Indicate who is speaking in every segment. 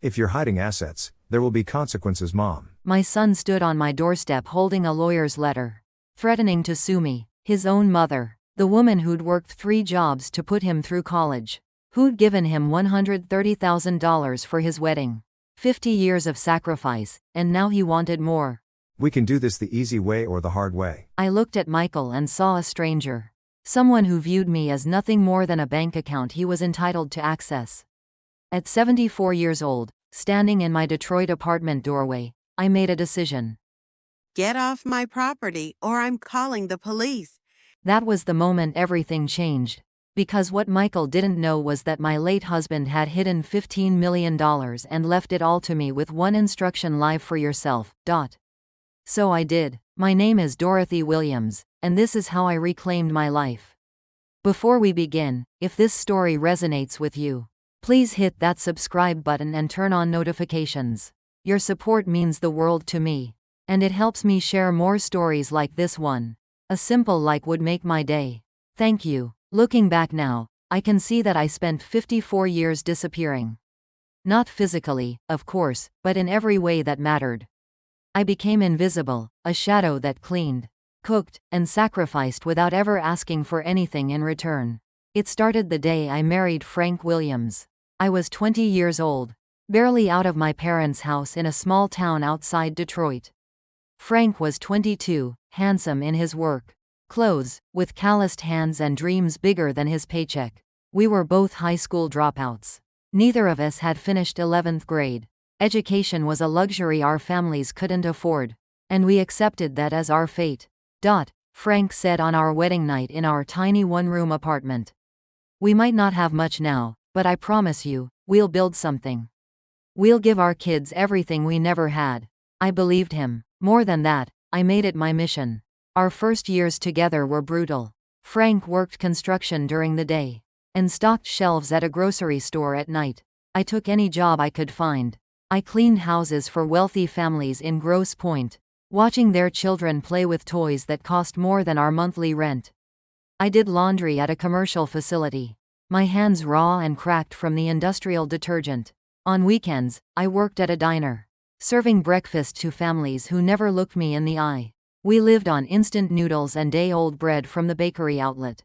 Speaker 1: If you're hiding assets, there will be consequences, Mom.
Speaker 2: My son stood on my doorstep holding a lawyer's letter, threatening to sue me, his own mother, the woman who'd worked 3 jobs to put him through college, who'd given him $130,000 for his wedding. 50 years of sacrifice, and now he wanted more.
Speaker 1: We can do this the easy way or the hard way.
Speaker 2: I looked at Michael and saw a stranger. Someone who viewed me as nothing more than a bank account he was entitled to access. At 74 years old, standing in my Detroit apartment doorway, I made a decision.
Speaker 3: Get off my property or I'm calling the police.
Speaker 2: That was the moment everything changed. Because what Michael didn't know was that my late husband had hidden $15 million and left it all to me with one instruction: live for yourself. So I did. My name is Dorothy Williams, and this is how I reclaimed my life. Before we begin, if this story resonates with you, please hit that subscribe button and turn on notifications. Your support means the world to me, and it helps me share more stories like this one. A simple like would make my day. Thank you. Looking back now, I can see that I spent 54 years disappearing. Not physically, of course, but in every way that mattered. I became invisible, a shadow that cleaned, cooked, and sacrificed without ever asking for anything in return. It started the day I married Frank Williams. I was 20 years old, barely out of my parents' house in a small town outside Detroit. Frank was 22, handsome in his work clothes, with calloused hands and dreams bigger than his paycheck. We were both high school dropouts. Neither of us had finished 11th grade. Education was a luxury our families couldn't afford, and we accepted that as our fate. Frank said on our wedding night in our tiny one-room apartment. We might not have much now, but I promise you, we'll build something. We'll give our kids everything we never had. I believed him. More than that, I made it my mission. Our first years together were brutal. Frank worked construction during the day and stocked shelves at a grocery store at night. I took any job I could find. I cleaned houses for wealthy families in Grosse Pointe, watching their children play with toys that cost more than our monthly rent. I did laundry at a commercial facility, my hands raw and cracked from the industrial detergent. On weekends, I worked at a diner, serving breakfast to families who never looked me in the eye. We lived on instant noodles and day-old bread from the bakery outlet.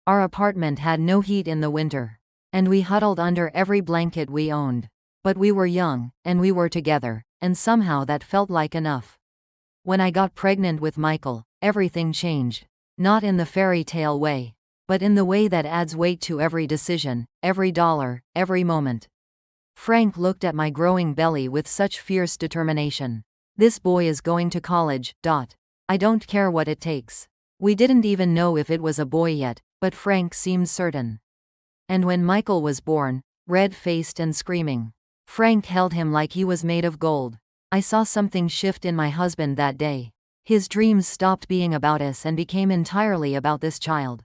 Speaker 2: Our apartment had no heat in the winter, and we huddled under every blanket we owned. But we were young, and we were together, and somehow that felt like enough. When I got pregnant with Michael, everything changed. Not in the fairy tale way, but in the way that adds weight to every decision, every dollar, every moment. Frank looked at my growing belly with such fierce determination. This boy is going to college. I don't care what it takes. We didn't even know if it was a boy yet, but Frank seemed certain. And when Michael was born, red-faced and screaming, Frank held him like he was made of gold. I saw something shift in my husband that day. His dreams stopped being about us and became entirely about this child.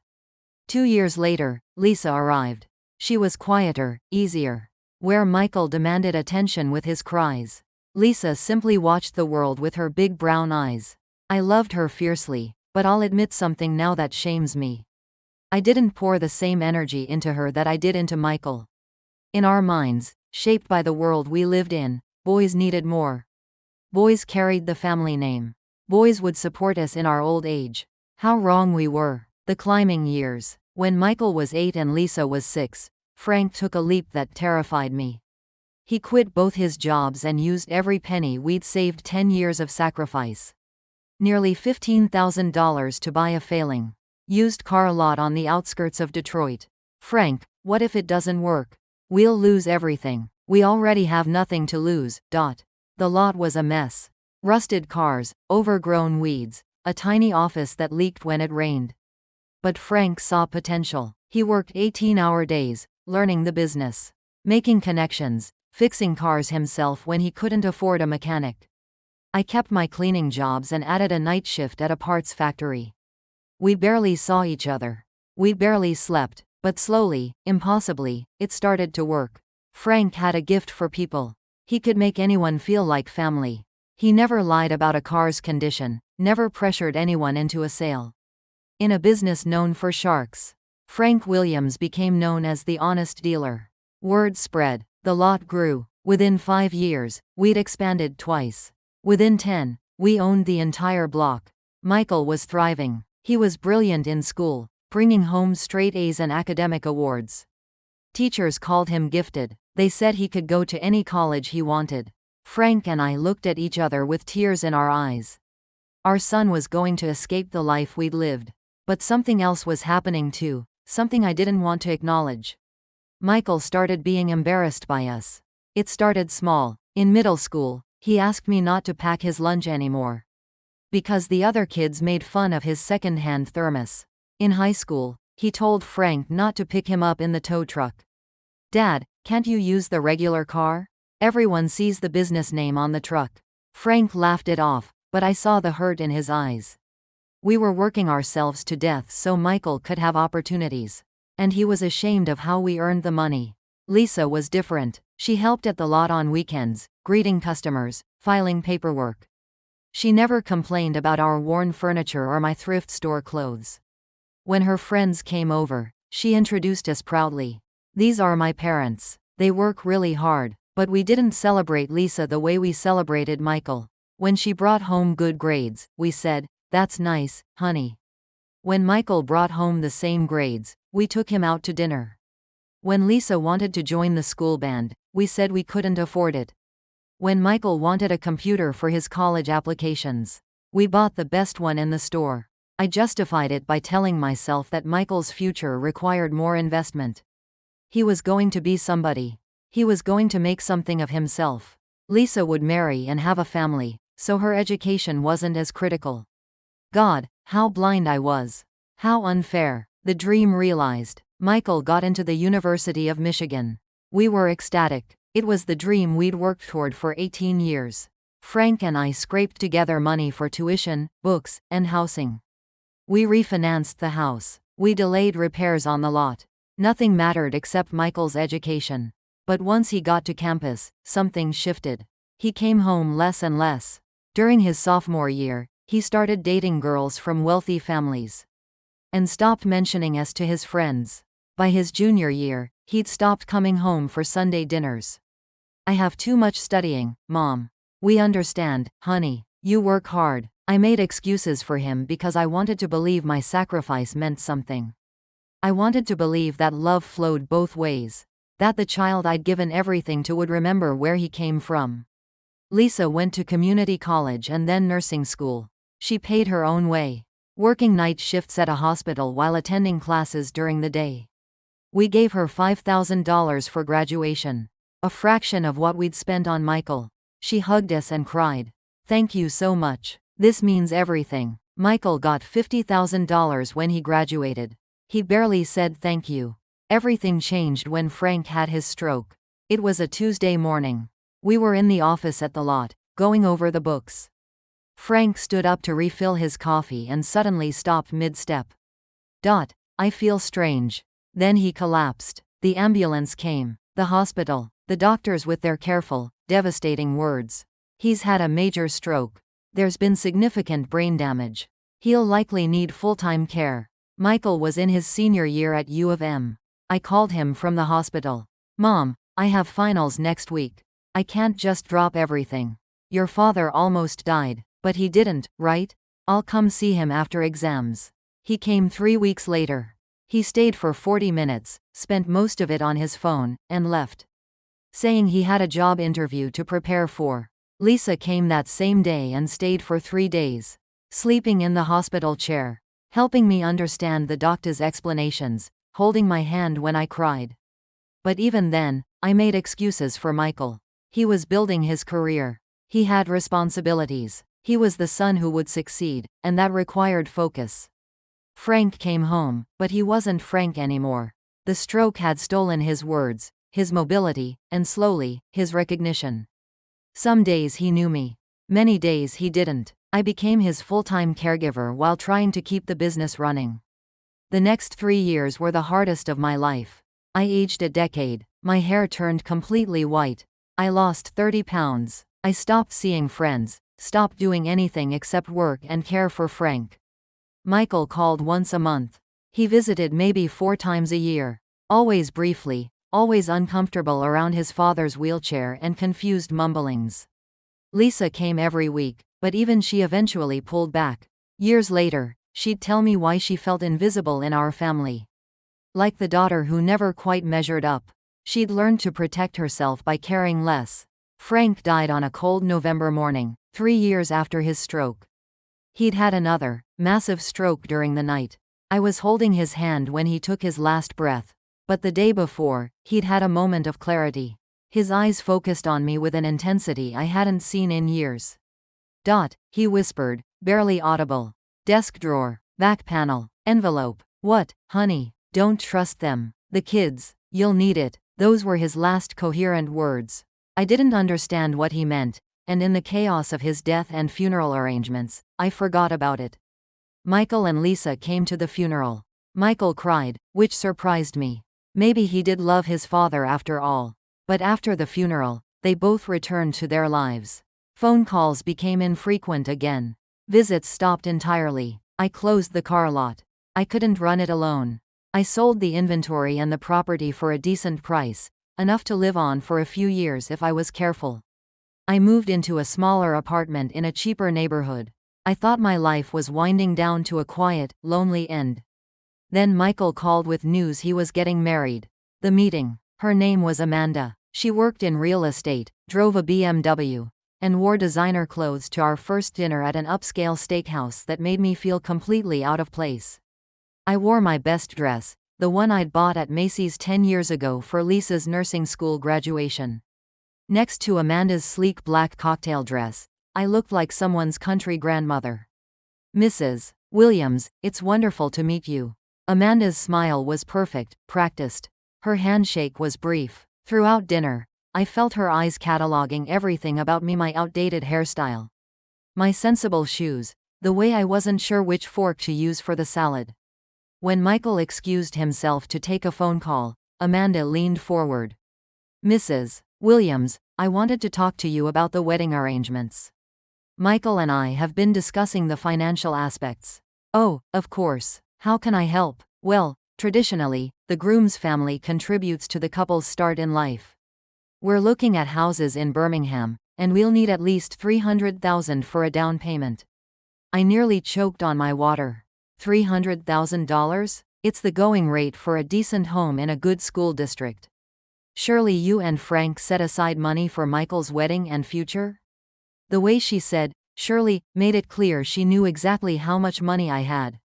Speaker 2: 2 years later, Lisa arrived. She was quieter, easier. Where Michael demanded attention with his cries, Lisa simply watched the world with her big brown eyes. I loved her fiercely, but I'll admit something now that shames me. I didn't pour the same energy into her that I did into Michael. In our minds, shaped by the world we lived in, boys needed more. Boys carried the family name. Boys would support us in our old age. How wrong we were. The climbing years. When Michael was 8 and Lisa was 6, Frank took a leap that terrified me. He quit both his jobs and used every penny we'd saved 10 years of sacrifice. Nearly $15,000 to buy a failing used car lot on the outskirts of Detroit. Frank, what if it doesn't work? We'll lose everything. We already have nothing to lose. The lot was a mess. Rusted cars, overgrown weeds, a tiny office that leaked when it rained. But Frank saw potential. He worked 18-hour days, learning the business, making connections, fixing cars himself when he couldn't afford a mechanic. I kept my cleaning jobs and added a night shift at a parts factory. We barely saw each other. We barely slept, but slowly, impossibly, it started to work. Frank had a gift for people. He could make anyone feel like family. He never lied about a car's condition, never pressured anyone into a sale. In a business known for sharks, Frank Williams became known as the honest dealer. Word spread. The lot grew. Within 5 years, we'd expanded twice. Within 10, we owned the entire block. Michael was thriving. He was brilliant in school, bringing home straight A's and academic awards. Teachers called him gifted. They said he could go to any college he wanted. Frank and I looked at each other with tears in our eyes. Our son was going to escape the life we'd lived. But something else was happening too, something I didn't want to acknowledge. Michael started being embarrassed by us. It started small. In middle school, he asked me not to pack his lunch anymore, because the other kids made fun of his second-hand thermos. In high school, he told Frank not to pick him up in the tow truck. "Dad, can't you use the regular car? Everyone sees the business name on the truck." Frank laughed it off, but I saw the hurt in his eyes. We were working ourselves to death so Michael could have opportunities. And he was ashamed of how we earned the money. Lisa was different. She helped at the lot on weekends, greeting customers, filing paperwork. She never complained about our worn furniture or my thrift store clothes. When her friends came over, she introduced us proudly. "These are my parents. They work really hard." But we didn't celebrate Lisa the way we celebrated Michael. When she brought home good grades, we said, "That's nice, honey." When Michael brought home the same grades, we took him out to dinner. When Lisa wanted to join the school band, we said we couldn't afford it. When Michael wanted a computer for his college applications, we bought the best one in the store. I justified it by telling myself that Michael's future required more investment. He was going to be somebody. He was going to make something of himself. Lisa would marry and have a family, so her education wasn't as critical. God, how blind I was. How unfair. The dream realized. Michael got into the University of Michigan. We were ecstatic. It was the dream we'd worked toward for 18 years. Frank and I scraped together money for tuition, books, and housing. We refinanced the house. We delayed repairs on the lot. Nothing mattered except Michael's education. But once he got to campus, something shifted. He came home less and less. During his sophomore year, he started dating girls from wealthy families and stopped mentioning us to his friends. By his junior year, he'd stopped coming home for Sunday dinners. "I have too much studying, Mom." "We understand, honey. You work hard." I made excuses for him because I wanted to believe my sacrifice meant something. I wanted to believe that love flowed both ways. That the child I'd given everything to would remember where he came from. Lisa went to community college and then nursing school. She paid her own way, working night shifts at a hospital while attending classes during the day. We gave her $5,000 for graduation, a fraction of what we'd spent on Michael. She hugged us and cried, "Thank you so much. This means everything." Michael got $50,000 when he graduated. He barely said thank you. Everything changed when Frank had his stroke. It was a Tuesday morning. We were in the office at the lot, going over the books. Frank stood up to refill his coffee and suddenly stopped mid-step. "I feel strange." Then he collapsed. The ambulance came. The hospital. The doctors with their careful, devastating words. "He's had a major stroke. There's been significant brain damage. He'll likely need full-time care." Michael was in his senior year at U of M. I called him from the hospital. "Mom, I have finals next week. I can't just drop everything. Your father almost died, but he didn't, right? I'll come see him after exams." He came 3 weeks later. He stayed for 40 minutes, spent most of it on his phone, and left, saying he had a job interview to prepare for. Lisa came that same day and stayed for 3 days, sleeping in the hospital chair, helping me understand the doctor's explanations, holding my hand when I cried. But even then, I made excuses for Michael. He was building his career. He had responsibilities. He was the son who would succeed, and that required focus. Frank came home, but he wasn't Frank anymore. The stroke had stolen his words, his mobility, and slowly, his recognition. Some days he knew me. Many days he didn't. I became his full-time caregiver while trying to keep the business running. The next 3 years were the hardest of my life. I aged a decade. My hair turned completely white. I lost 30 pounds. I stopped seeing friends, stopped doing anything except work and care for Frank. Michael called once a month. He visited maybe 4 times a year. Always briefly, always uncomfortable around his father's wheelchair and confused mumblings. Lisa came every week, but even she eventually pulled back. Years later, she'd tell me why she felt invisible in our family. Like the daughter who never quite measured up. She'd learned to protect herself by caring less. Frank died on a cold November morning, 3 years after his stroke. He'd had another, massive stroke during the night. I was holding his hand when he took his last breath. But the day before, he'd had a moment of clarity. His eyes focused on me with an intensity I hadn't seen in years. He whispered, barely audible. Desk drawer, back panel, envelope. What, honey? Don't trust them. The kids. You'll need it. Those were his last coherent words. I didn't understand what he meant, and in the chaos of his death and funeral arrangements, I forgot about it. Michael and Lisa came to the funeral. Michael cried, which surprised me. Maybe he did love his father after all. But after the funeral, they both returned to their lives. Phone calls became infrequent again. Visits stopped entirely. I closed the car lot. I couldn't run it alone. I sold the inventory and the property for a decent price, enough to live on for a few years if I was careful. I moved into a smaller apartment in a cheaper neighborhood. I thought my life was winding down to a quiet, lonely end. Then Michael called with news he was getting married. The meeting. Her name was Amanda. She worked in real estate, drove a BMW, and wore designer clothes to our first dinner at an upscale steakhouse that made me feel completely out of place. I wore my best dress, the one I'd bought at Macy's 10 years ago for Lisa's nursing school graduation. Next to Amanda's sleek black cocktail dress, I looked like someone's country grandmother. Mrs. Williams, it's wonderful to meet you. Amanda's smile was perfect, practiced. Her handshake was brief. Throughout dinner, I felt her eyes cataloging everything about me: my outdated hairstyle, my sensible shoes, the way I wasn't sure which fork to use for the salad. When Michael excused himself to take a phone call, Amanda leaned forward. Mrs. Williams, I wanted to talk to you about the wedding arrangements. Michael and I have been discussing the financial aspects. Oh, of course. How can I help? Well, traditionally, the groom's family contributes to the couple's start in life. We're looking at houses in Birmingham, and we'll need at least $300,000 for a down payment. I nearly choked on my water. $300,000? It's the going rate for a decent home in a good school district. Surely you and Frank set aside money for Michael's wedding and future? The way she said, surely, made it clear she knew exactly how much money I had.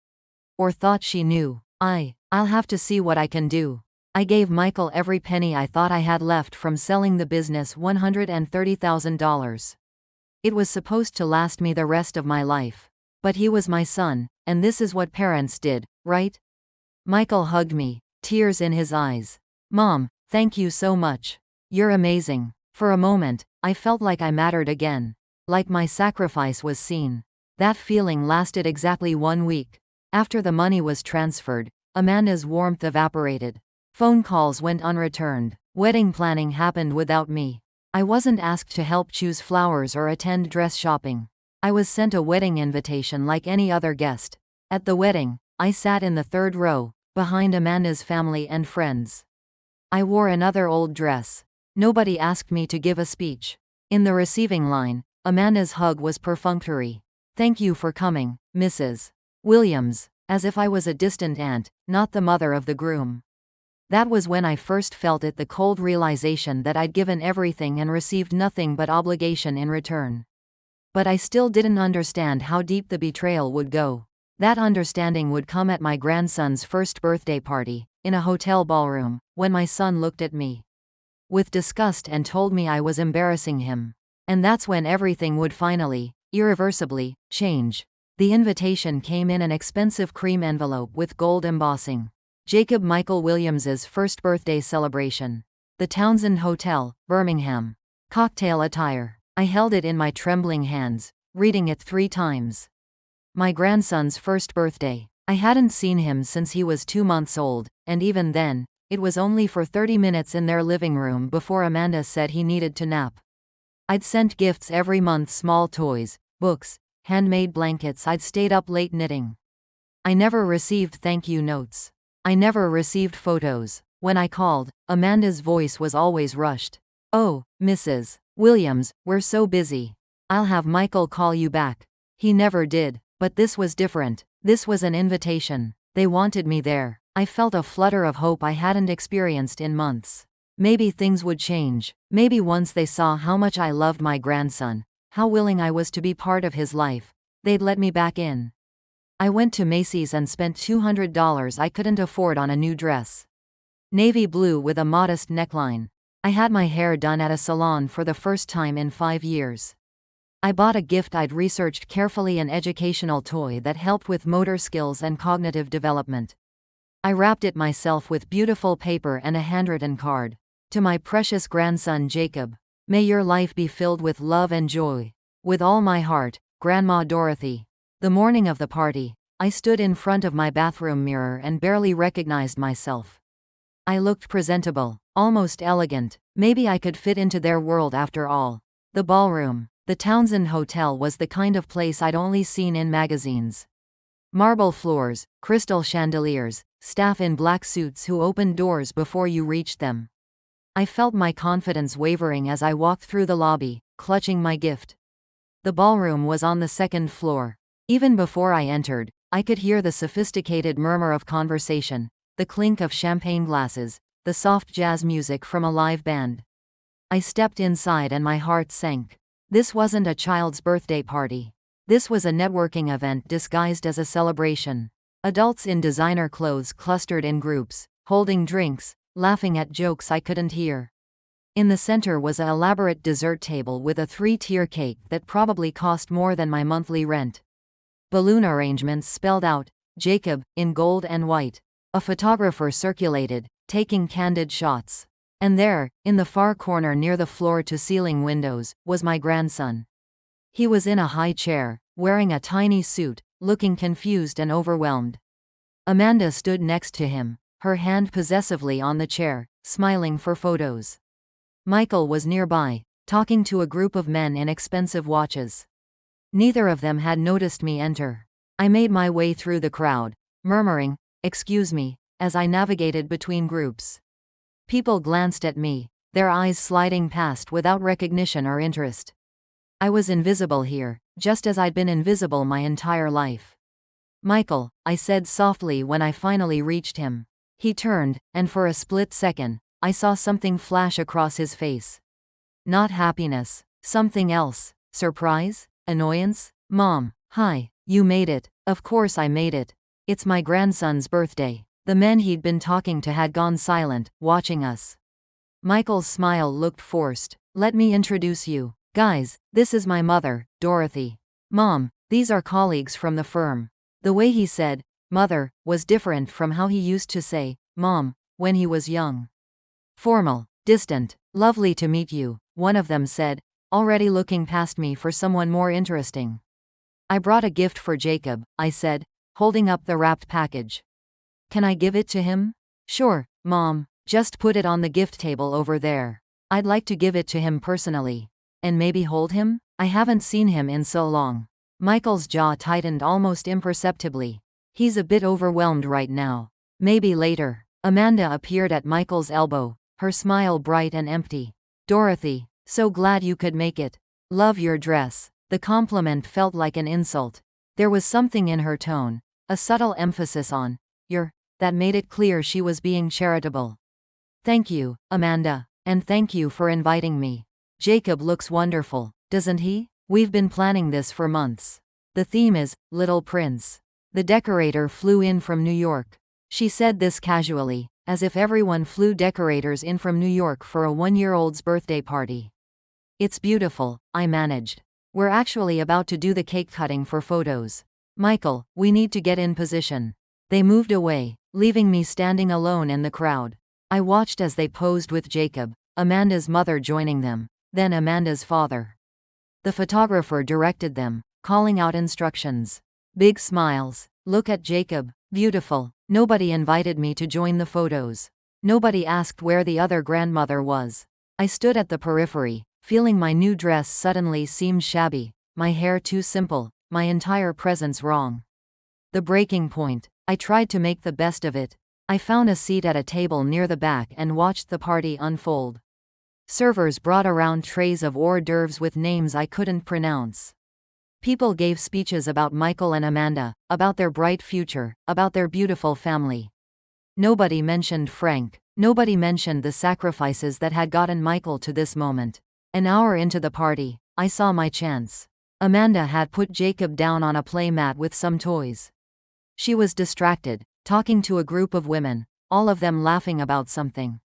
Speaker 2: Or thought she knew. I'll have to see what I can do. I gave Michael every penny I thought I had left from selling the business, $130,000. It was supposed to last me the rest of my life. But he was my son, and this is what parents did, right? Michael hugged me, tears in his eyes. Mom, thank you so much. You're amazing. For a moment, I felt like I mattered again. Like my sacrifice was seen. That feeling lasted exactly 1 week. After the money was transferred, Amanda's warmth evaporated. Phone calls went unreturned. Wedding planning happened without me. I wasn't asked to help choose flowers or attend dress shopping. I was sent a wedding invitation like any other guest. At the wedding, I sat in the 3rd row, behind Amanda's family and friends. I wore another old dress. Nobody asked me to give a speech. In the receiving line, Amanda's hug was perfunctory. Thank you for coming, Mrs. Williams, as if I was a distant aunt, not the mother of the groom. That was when I first felt it, the cold realization that I'd given everything and received nothing but obligation in return. But I still didn't understand how deep the betrayal would go. That understanding would come at my grandson's first birthday party, in a hotel ballroom, when my son looked at me with disgust and told me I was embarrassing him. And that's when everything would finally, irreversibly, change. The invitation came in an expensive cream envelope with gold embossing. Jacob Michael Williams's first birthday celebration. The Townsend Hotel, Birmingham. Cocktail attire. I held it in my trembling hands, reading it 3 times. My grandson's first birthday. I hadn't seen him since he was 2 months old, and even then, it was only for 30 minutes in their living room before Amanda said he needed to nap. I'd sent gifts every month: small toys, books, handmade blankets. I'd stayed up late knitting. I never received thank you notes. I never received photos. When I called, Amanda's voice was always rushed. "Oh, Mrs. Williams, we're so busy. I'll have Michael call you back." He never did, but this was different. This was an invitation. They wanted me there. I felt a flutter of hope I hadn't experienced in months. Maybe things would change. Maybe once they saw how much I loved my grandson, how willing I was to be part of his life, they'd let me back in. I went to Macy's and spent $200 I couldn't afford on a new dress. Navy blue with a modest neckline. I had my hair done at a salon for the first time in 5 years. I bought a gift I'd researched carefully, an educational toy that helped with motor skills and cognitive development. I wrapped it myself with beautiful paper and a handwritten card. To my precious grandson Jacob, may your life be filled with love and joy. With all my heart, Grandma Dorothy. The morning of the party, I stood in front of my bathroom mirror and barely recognized myself. I looked presentable, almost elegant. Maybe I could fit into their world after all. The ballroom, the Townsend Hotel, was the kind of place I'd only seen in magazines. Marble floors, crystal chandeliers, staff in black suits who opened doors before you reached them. I felt my confidence wavering as I walked through the lobby, clutching my gift. The ballroom was on the second floor. Even before I entered, I could hear the sophisticated murmur of conversation, the clink of champagne glasses, the soft jazz music from a live band. I stepped inside and my heart sank. This wasn't a child's birthday party. This was a networking event disguised as a celebration. Adults in designer clothes clustered in groups, holding drinks, laughing at jokes I couldn't hear. In the center was an elaborate dessert table with a 3-tier cake that probably cost more than my monthly rent. Balloon arrangements spelled out, "Jacob," in gold and white. A photographer circulated, taking candid shots. And there, in the far corner near the floor-to-ceiling windows, was my grandson. He was in a high chair, wearing a tiny suit, looking confused and overwhelmed. Amanda stood next to him, her hand possessively on the chair, smiling for photos. Michael was nearby, talking to a group of men in expensive watches. Neither of them had noticed me enter. I made my way through the crowd, murmuring, "Excuse me," as I navigated between groups. People glanced at me, their eyes sliding past without recognition or interest. I was invisible here, just as I'd been invisible my entire life. "Michael," I said softly when I finally reached him. He turned, and for a split second, I saw something flash across his face. Not happiness, something else. Surprise? Annoyance? "Mom, hi, you made it." Of course I made it. It's my grandson's birthday. The men he'd been talking to had gone silent, watching us. Michael's smile looked forced. "Let me introduce you. Guys, this is my mother, Dorothy. Mom, these are colleagues from the firm." The way he said, "mother," was different from how he used to say, "mom," when he was young. Formal, distant. "Lovely to meet you," one of them said, already looking past me for someone more interesting. "I brought a gift for Jacob," I said, holding up the wrapped package. "Can I give it to him?" "Sure, Mom. Just put it on the gift table over there. I'd like to give it to him personally. And maybe hold him? I haven't seen him in so long." Michael's jaw tightened almost imperceptibly. "He's a bit overwhelmed right now. Maybe later." Amanda appeared at Michael's elbow, her smile bright and empty. "Dorothy, so glad you could make it. Love your dress." The compliment felt like an insult. There was something in her tone, a subtle emphasis on your, that made it clear she was being charitable. "Thank you, Amanda, and thank you for inviting me. Jacob looks wonderful, doesn't he? We've been planning this for months. The theme is Little Prince. The decorator flew in from New York." She said this casually, as if everyone flew decorators in from New York for a 1-year-old's birthday party. "It's beautiful," I managed. "We're actually about to do the cake cutting for photos. Michael, we need to get in position." They moved away, leaving me standing alone in the crowd. I watched as they posed with Jacob, Amanda's mother joining them, then Amanda's father. The photographer directed them, calling out instructions. Big smiles. "Look at Jacob, beautiful." Nobody invited me to join the photos. Nobody asked where the other grandmother was. I stood at the periphery, feeling my new dress suddenly seemed shabby, my hair too simple, my entire presence wrong. The breaking point. I tried to make the best of it. I found a seat at a table near the back and watched the party unfold. Servers brought around trays of hors d'oeuvres with names I couldn't pronounce. People gave speeches about Michael and Amanda, about their bright future, about their beautiful family. Nobody mentioned Frank. Nobody mentioned the sacrifices that had gotten Michael to this moment. An hour into the party, I saw my chance. Amanda had put Jacob down on a play mat with some toys. She was distracted, talking to a group of women, all of them laughing about something.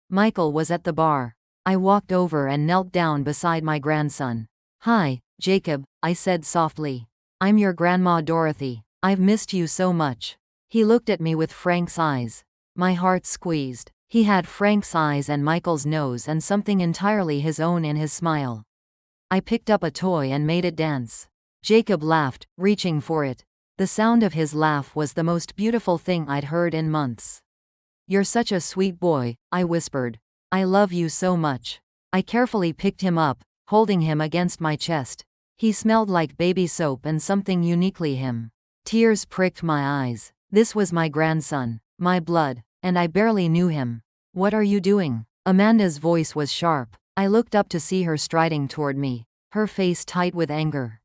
Speaker 2: Michael was at the bar. I walked over and knelt down beside my grandson. "Hi, Jacob," I said softly. "I'm your grandma Dorothy. I've missed you so much." He looked at me with Frank's eyes. My heart squeezed. He had Frank's eyes and Michael's nose and something entirely his own in his smile. I picked up a toy and made it dance. Jacob laughed, reaching for it. The sound of his laugh was the most beautiful thing I'd heard in months. "You're such a sweet boy," I whispered. "I love you so much." I carefully picked him up, holding him against my chest. He smelled like baby soap and something uniquely him. Tears pricked my eyes. This was my grandson, my blood, and I barely knew him. "What are you doing?" Amanda's voice was sharp. I looked up to see her striding toward me, her face tight with anger.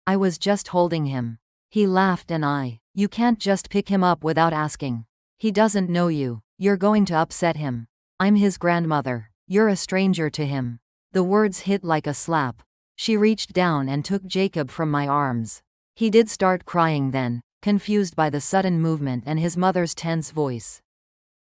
Speaker 2: "I was just holding him." He laughed and "You can't just pick him up without asking. He doesn't know you. You're going to upset him. I'm his grandmother. You're a stranger to him." The words hit like a slap. She reached down and took Jacob from my arms. He did start crying then, confused by the sudden movement and his mother's tense voice.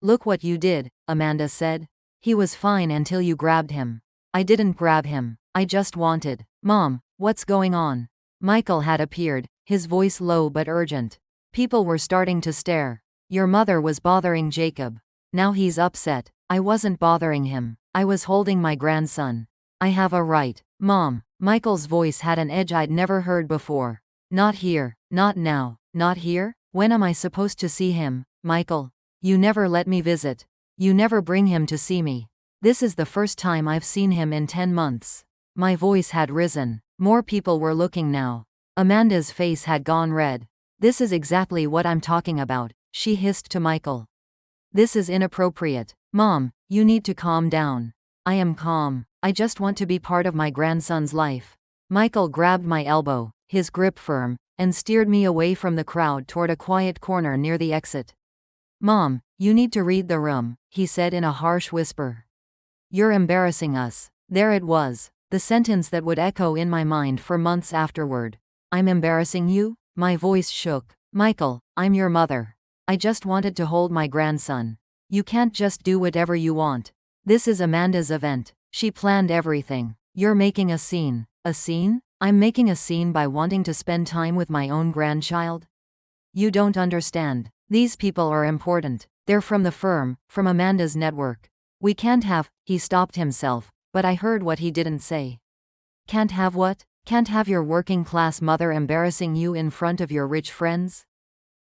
Speaker 2: "Look what you did," Amanda said. "He was fine until you grabbed him." "I didn't grab him. I just wanted." "Mom, what's going on?" Michael had appeared, his voice low but urgent. People were starting to stare. "Your mother was bothering Jacob. Now he's upset." "I wasn't bothering him. I was holding my grandson. I have a right." "Mom." Michael's voice had an edge I'd never heard before. "Not here. Not now. Not here? When am I supposed to see him, Michael? You never let me visit. You never bring him to see me. This is the first time I've seen him in 10 months. My voice had risen. More people were looking now. Amanda's face had gone red. "This is exactly what I'm talking about," she hissed to Michael. "This is inappropriate. Mom, you need to calm down." "I am calm. I just want to be part of my grandson's life." Michael grabbed my elbow, his grip firm, and steered me away from the crowd toward a quiet corner near the exit. "Mom, you need to read the room," he said in a harsh whisper. "You're embarrassing us." There it was, the sentence that would echo in my mind for months afterward. "I'm embarrassing you?" My voice shook. "Michael, I'm your mother. I just wanted to hold my grandson. You can't just do whatever you want. This is Amanda's event. She planned everything. You're making a scene." "A scene? I'm making a scene by wanting to spend time with my own grandchild?" "You don't understand. These people are important. They're from the firm, from Amanda's network. We can't have—" He stopped himself, but I heard what he didn't say. "Can't have what? Can't have your working-class mother embarrassing you in front of your rich friends?"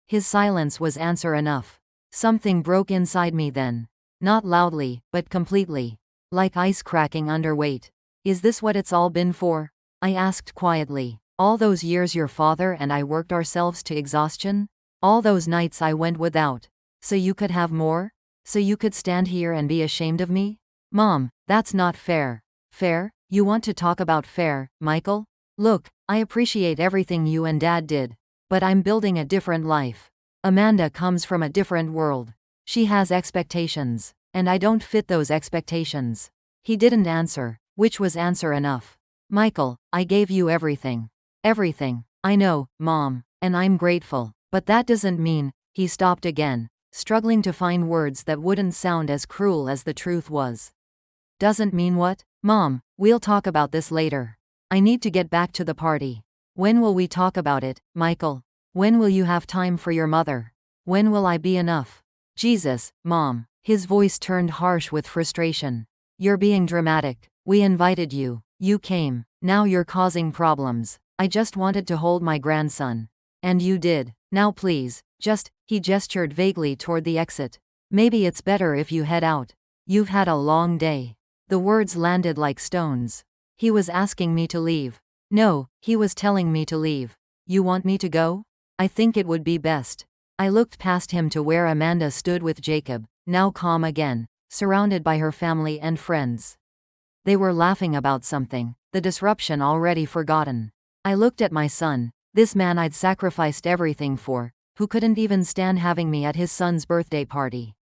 Speaker 2: His silence was answer enough. Something broke inside me then. Not loudly, but completely. Like ice cracking under weight. "Is this what it's all been for?" I asked quietly. "All those years your father and I worked ourselves to exhaustion? All those nights I went without? So you could have more? So you could stand here and be ashamed of me?" "Mom, that's not fair." "Fair? You want to talk about fair, Michael? Look, I appreciate everything you and Dad did. But I'm building a different life. Amanda comes from a different world. She has expectations. And I don't fit those expectations." He didn't answer, which was answer enough. "Michael, I gave you everything. Everything. I know, Mom. And I'm grateful. But that doesn't mean—" He stopped again, struggling to find words that wouldn't sound as cruel as the truth was. "Doesn't mean what?" "Mom, we'll talk about this later. I need to get back to the party." "When will we talk about it, Michael? When will you have time for your mother? When will I be enough?" "Jesus, Mom." His voice turned harsh with frustration. "You're being dramatic. We invited you. You came. Now you're causing problems. I just wanted to hold my grandson. And you did. Now please, just—" He gestured vaguely toward the exit. "Maybe it's better if you head out. You've had a long day." The words landed like stones. He was asking me to leave. No, he was telling me to leave. "You want me to go? I think it would be best." I looked past him to where Amanda stood with Jacob, now calm again, surrounded by her family and friends. They were laughing about something, the disruption already forgotten. I looked at my son, this man I'd sacrificed everything for, who couldn't even stand having me at his son's birthday party.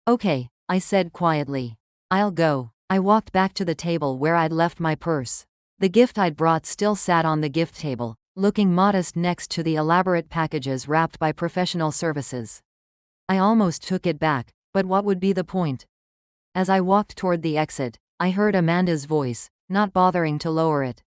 Speaker 2: Okay, I said quietly. I'll go. I walked back to the table where I'd left my purse. The gift I'd brought still sat on the gift table, looking modest next to the elaborate packages wrapped by professional services. I almost took it back, but what would be the point? As I walked toward the exit, I heard Amanda's voice, not bothering to lower it.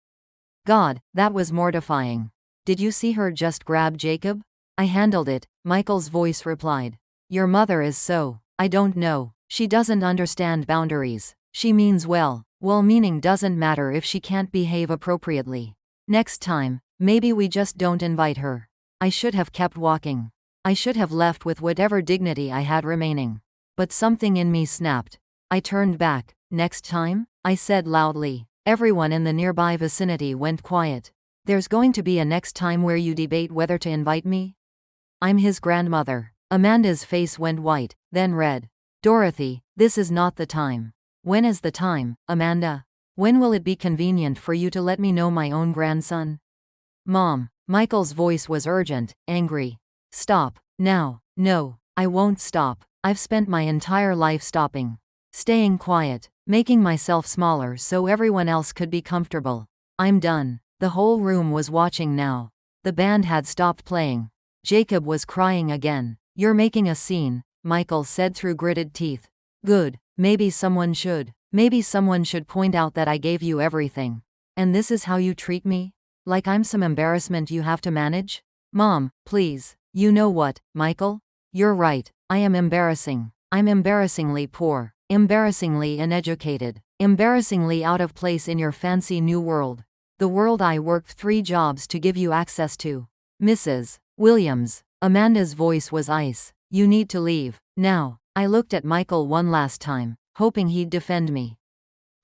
Speaker 2: God, that was mortifying. Did you see her just grab Jacob? I handled it, Michael's voice replied. Your mother is so, I don't know. She doesn't understand boundaries. She means well. Well-meaning doesn't matter if she can't behave appropriately. Next time, maybe we just don't invite her. I should have kept walking. I should have left with whatever dignity I had remaining. But something in me snapped. I turned back. Next time? I said loudly. Everyone in the nearby vicinity went quiet. There's going to be a next time where you debate whether to invite me? I'm his grandmother. Amanda's face went white, then red. Dorothy, this is not the time. When is the time, Amanda? When will it be convenient for you to let me know my own grandson? Mom, Michael's voice was urgent, angry. Stop, now. No, I won't stop. I've spent my entire life stopping. Staying quiet, making myself smaller so everyone else could be comfortable. I'm done. The whole room was watching now. The band had stopped playing. Jacob was crying again. You're making a scene, Michael said through gritted teeth. Good, maybe someone should. Maybe someone should point out that I gave you everything. And this is how you treat me? Like I'm some embarrassment you have to manage? Mom, please. You know what, Michael? You're right. I am embarrassing. I'm embarrassingly poor. Embarrassingly uneducated. Embarrassingly out of place in your fancy new world. The world I worked 3 jobs to give you access to. Mrs. Williams. Amanda's voice was ice. You need to leave. Now. I looked at Michael one last time, hoping he'd defend me.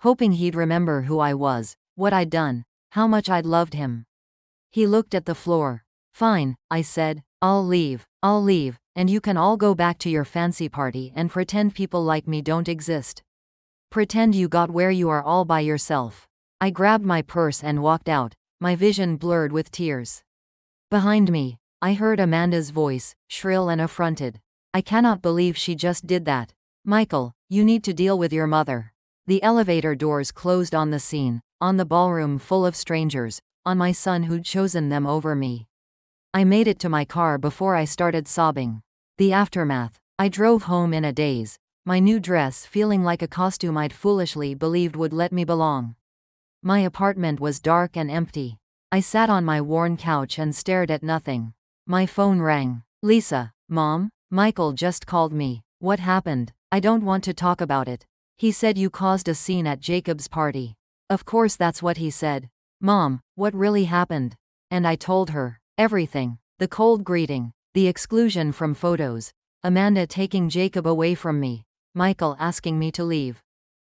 Speaker 2: Hoping he'd remember who I was, what I'd done, how much I'd loved him. He looked at the floor. Fine, I said. I'll leave, and you can all go back to your fancy party and pretend people like me don't exist. Pretend you got where you are all by yourself. I grabbed my purse and walked out, my vision blurred with tears. Behind me, I heard Amanda's voice, shrill and affronted. I cannot believe she just did that. Michael, you need to deal with your mother. The elevator doors closed on the scene, on the ballroom full of strangers, on my son who'd chosen them over me. I made it to my car before I started sobbing. The aftermath. I drove home in a daze, my new dress feeling like a costume I'd foolishly believed would let me belong. My apartment was dark and empty. I sat on my worn couch and stared at nothing. My phone rang. Lisa, Mom? Michael just called me. What happened? I don't want to talk about it. He said you caused a scene at Jacob's party. Of course that's what he said. Mom, what really happened? And I told her. Everything. The cold greeting. The exclusion from photos. Amanda taking Jacob away from me. Michael asking me to leave.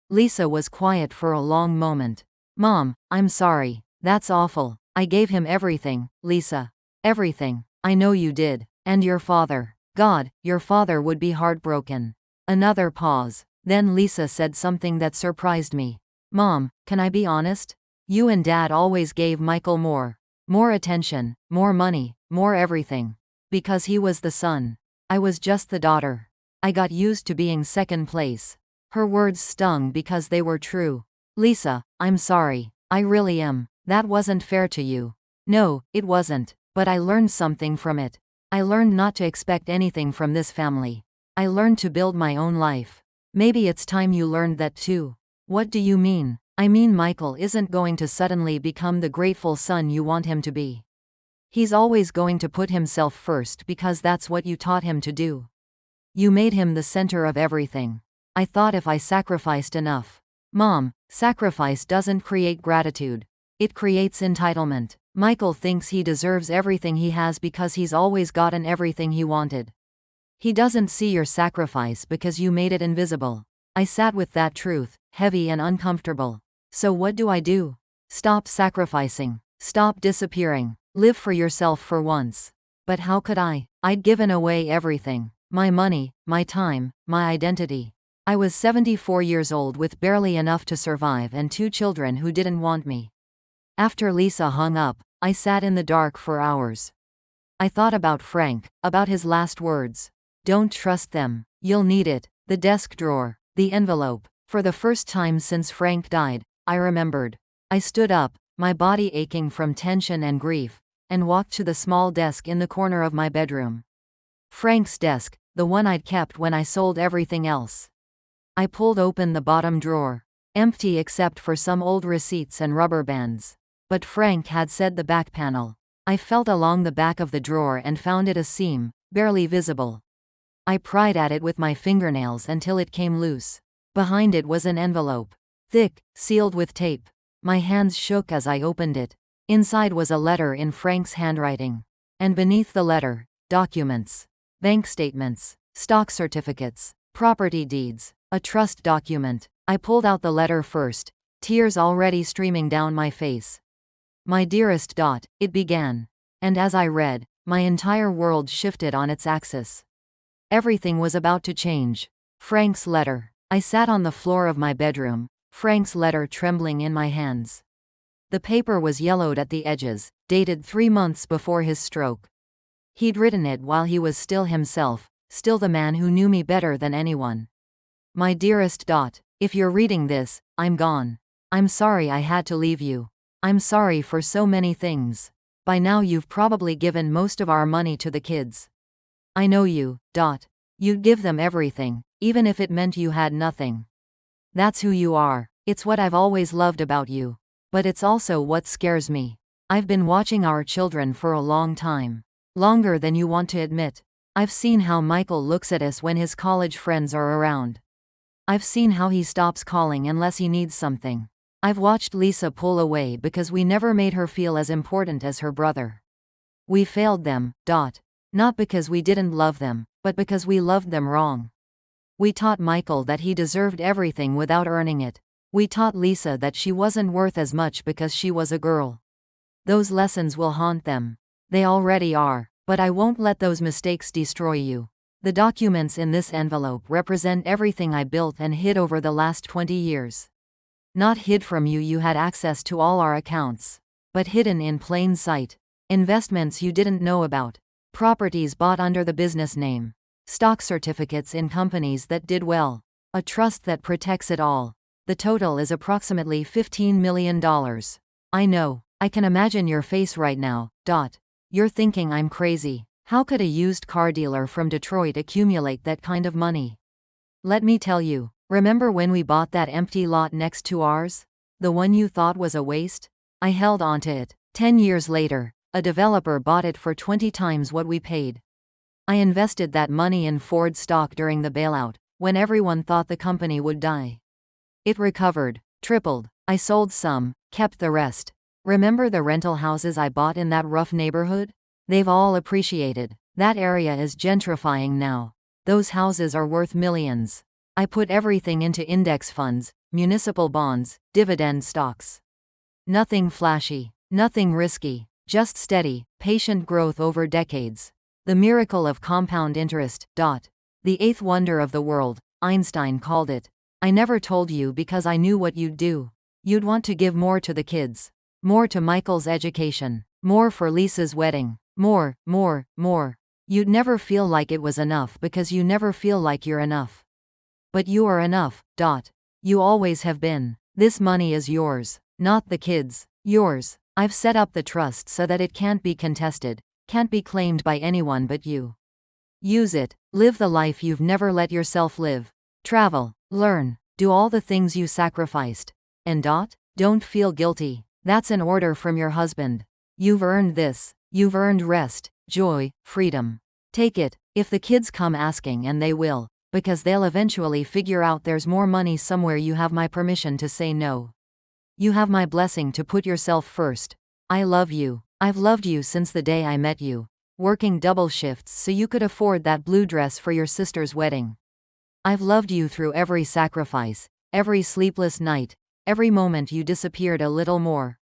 Speaker 2: Lisa was quiet for a long moment. Mom, I'm sorry. That's awful. I gave him everything, Lisa. Everything. I know you did. And your father. God, your father would be heartbroken. Another pause. Then Lisa said something that surprised me. Mom, can I be honest? You and Dad always gave Michael more attention, more money, more everything. Because he was the son. I was just the daughter. I got used to being second place. Her words stung because they were true. Lisa, I'm sorry. I really am. That wasn't fair to you. No, it wasn't. But I learned something from it. I learned not to expect anything from this family. I learned to build my own life. Maybe it's time you learned that too. What do you mean? I mean Michael isn't going to suddenly become the grateful son you want him to be. He's always going to put himself first because that's what you taught him to do. You made him the center of everything. I thought if I sacrificed enough. Mom, sacrifice doesn't create gratitude. It creates entitlement. Michael thinks he deserves everything he has because he's always gotten everything he wanted. He doesn't see your sacrifice because you made it invisible. I sat with that truth, heavy and uncomfortable. So what do I do? Stop sacrificing. Stop disappearing. Live for yourself for once. But how could I? I'd given away everything. My money, my time, my identity. I was 74 years old with barely enough to survive and 2 children who didn't want me. After Lisa hung up, I sat in the dark for hours. I thought about Frank, about his last words. Don't trust them. You'll need it. The desk drawer, the envelope. For the first time since Frank died, I remembered. I stood up, my body aching from tension and grief, and walked to the small desk in the corner of my bedroom. Frank's desk, the one I'd kept when I sold everything else. I pulled open the bottom drawer. Empty except for some old receipts and rubber bands. But Frank had said the back panel. I felt along the back of the drawer and found it a seam, barely visible. I pried at it with my fingernails until it came loose. Behind it was an envelope. Thick, sealed with tape. My hands shook as I opened it. Inside was a letter in Frank's handwriting. And beneath the letter, documents. Bank statements, stock certificates, property deeds, a trust document. I pulled out the letter first, tears already streaming down my face. My dearest Dot, it began. And as I read, my entire world shifted on its axis. Everything was about to change. Frank's letter. I sat on the floor of my bedroom, Frank's letter trembling in my hands. The paper was yellowed at the edges, dated 3 months before his stroke. He'd written it while he was still himself, still the man who knew me better than anyone. My dearest Dot, if you're reading this, I'm gone. I'm sorry I had to leave you. I'm sorry for so many things. By now you've probably given most of our money to the kids. I know you, Dot. You'd give them everything, even if it meant you had nothing. That's who you are. It's what I've always loved about you. But it's also what scares me. I've been watching our children for a long time. Longer than you want to admit. I've seen how Michael looks at us when his college friends are around. I've seen how he stops calling unless he needs something. I've watched Lisa pull away because we never made her feel as important as her brother. We failed them, Dot. Not because we didn't love them, but because we loved them wrong. We taught Michael that he deserved everything without earning it. We taught Lisa that she wasn't worth as much because she was a girl. Those lessons will haunt them. They already are, but I won't let those mistakes destroy you. The documents in this envelope represent everything I built and hid over the last 20 years. Not hid from you, you had access to all our accounts. But hidden in plain sight. Investments you didn't know about. Properties bought under the business name. Stock certificates in companies that did well. A trust that protects it all. The total is approximately $15 million. I know. I can imagine your face right now, Dot. You're thinking I'm crazy. How could a used car dealer from Detroit accumulate that kind of money? Let me tell you. Remember when we bought that empty lot next to ours? The one you thought was a waste? I held onto it. 10 years later, a developer bought it for 20 times what we paid. I invested that money in Ford stock during the bailout, when everyone thought the company would die. It recovered, tripled. I sold some, kept the rest. Remember the rental houses I bought in that rough neighborhood? They've all appreciated. That area is gentrifying now. Those houses are worth millions. I put everything into index funds, municipal bonds, dividend stocks. Nothing flashy, nothing risky, just steady, patient growth over decades. The miracle of compound interest. Dot. The eighth wonder of the world, Einstein called it. I never told you because I knew what you'd do. You'd want to give more to the kids. More to Michael's education. More for Lisa's wedding. More. You'd never feel like it was enough because you never feel like you're enough. But you are enough, Dot. You always have been. This money is yours, not the kids. Yours. I've set up the trust so that it can't be contested, can't be claimed by anyone but you. Use it. Live the life you've never let yourself live. Travel, learn, do all the things you sacrificed. And Dot, don't feel guilty. That's an order from your husband. You've earned this. You've earned rest, joy, freedom. Take it, if the kids come asking, and they will, because they'll eventually figure out there's more money somewhere. You have my permission to say no. You have my blessing to put yourself first. I love you. I've loved you since the day I met you. Working double shifts so you could afford that blue dress for your sister's wedding. I've loved you through every sacrifice, every sleepless night, every moment you disappeared a little more.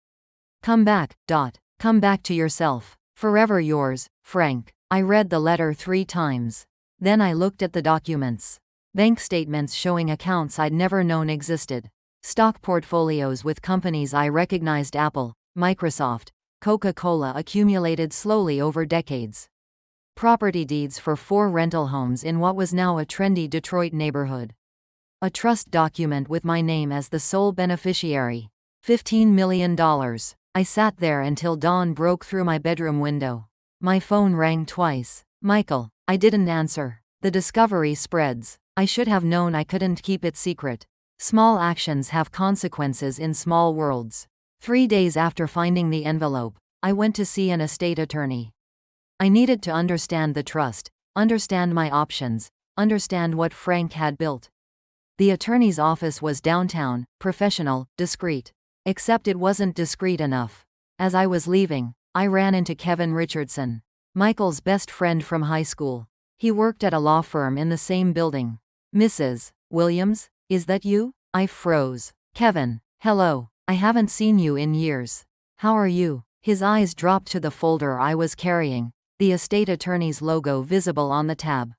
Speaker 2: Come back, Dot. Come back to yourself. Forever yours, Frank. I read the letter 3 times. Then I looked at the documents. Bank statements showing accounts I'd never known existed. Stock portfolios with companies I recognized: Apple, Microsoft, Coca-Cola, accumulated slowly over decades. Property deeds for 4 rental homes in what was now a trendy Detroit neighborhood. A trust document with my name as the sole beneficiary. $15 million. I sat there until dawn broke through my bedroom window. My phone rang twice. Michael. I didn't answer. The discovery spreads. I should have known I couldn't keep it secret. Small actions have consequences in small worlds. 3 days after finding the envelope, I went to see an estate attorney. I needed to understand the trust, understand my options, understand what Frank had built. The attorney's office was downtown, professional, discreet. Except it wasn't discreet enough. As I was leaving, I ran into Kevin Richardson, Michael's best friend from high school. He worked at a law firm in the same building. Mrs. Williams, is that you? I froze. Kevin, hello. I haven't seen you in years. How are you? His eyes dropped to the folder I was carrying, the estate attorney's logo visible on the tab.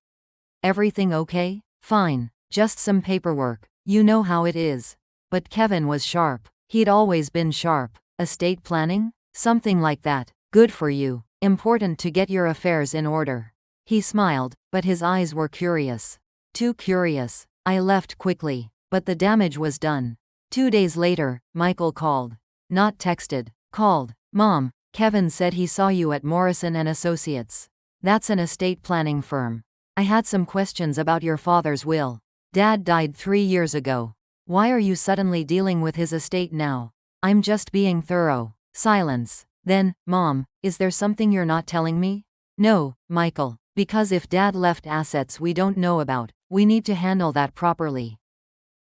Speaker 2: Everything okay? Fine. Just some paperwork. You know how it is. But Kevin was sharp. He'd always been sharp. Estate planning? Something like that. Good for you. Important to get your affairs in order. He smiled, but his eyes were curious. Too curious. I left quickly, but the damage was done. 2 days later, Michael called. Not texted. Called. Mom, Kevin said he saw you at Morrison & Associates. That's an estate planning firm. I had some questions about your father's will. Dad died 3 years ago. Why are you suddenly dealing with his estate now? I'm just being thorough. Silence. Then, Mom, is there something you're not telling me? No, Michael, because if Dad left assets we don't know about, we need to handle that properly.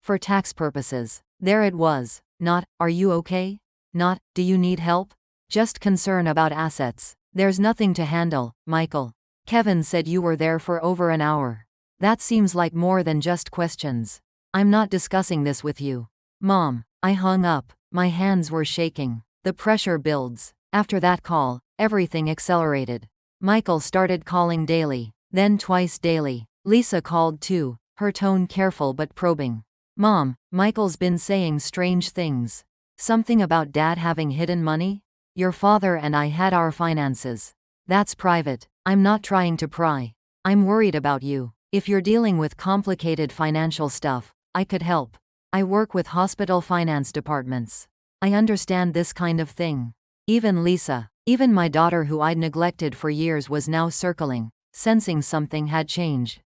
Speaker 2: For tax purposes. There it was. Not, are you okay? Not, do you need help? Just concern about assets. There's nothing to handle, Michael. Kevin said you were there for over an hour. That seems like more than just questions. I'm not discussing this with you. Mom. I hung up. My hands were shaking. The pressure builds. After that call, everything accelerated. Michael started calling daily, then twice daily. Lisa called too, her tone careful but probing. Mom, Michael's been saying strange things. Something about Dad having hidden money? Your father and I had our finances. That's private. I'm not trying to pry. I'm worried about you. If you're dealing with complicated financial stuff, I could help. I work with hospital finance departments. I understand this kind of thing. Even Lisa, even my daughter who I'd neglected for years was now circling, sensing something had changed.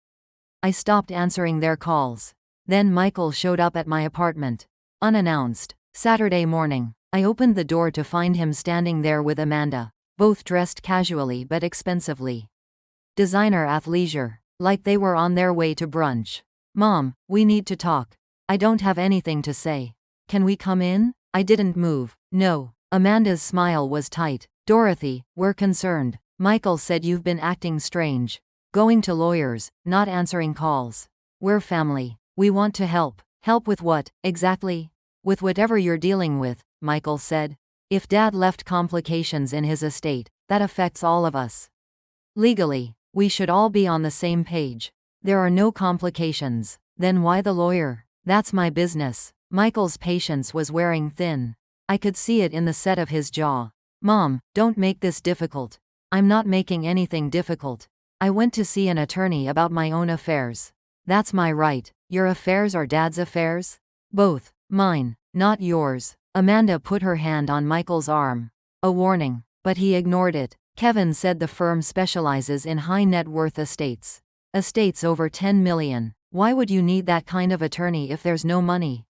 Speaker 2: I stopped answering their calls. Then Michael showed up at my apartment. Unannounced. Saturday morning. I opened the door to find him standing there with Amanda, both dressed casually but expensively. Designer athleisure, like they were on their way to brunch. Mom, we need to talk. I don't have anything to say. Can we come in? I didn't move. No. Amanda's smile was tight. Dorothy, we're concerned. Michael said you've been acting strange. Going to lawyers, not answering calls. We're family. We want to help. Help with what, exactly? With whatever you're dealing with, Michael said. If Dad left complications in his estate, that affects all of us. Legally, we should all be on the same page. There are no complications. Then why the lawyer? That's my business. Michael's patience was wearing thin. I could see it in the set of his jaw. Mom, don't make this difficult. I'm not making anything difficult. I went to see an attorney about my own affairs. That's my right. Your affairs are Dad's affairs? Both. Mine, not yours. Amanda put her hand on Michael's arm. A warning. But he ignored it. Kevin said the firm specializes in high net worth estates. Estates over 10 million. Why would you need that kind of attorney if there's no money?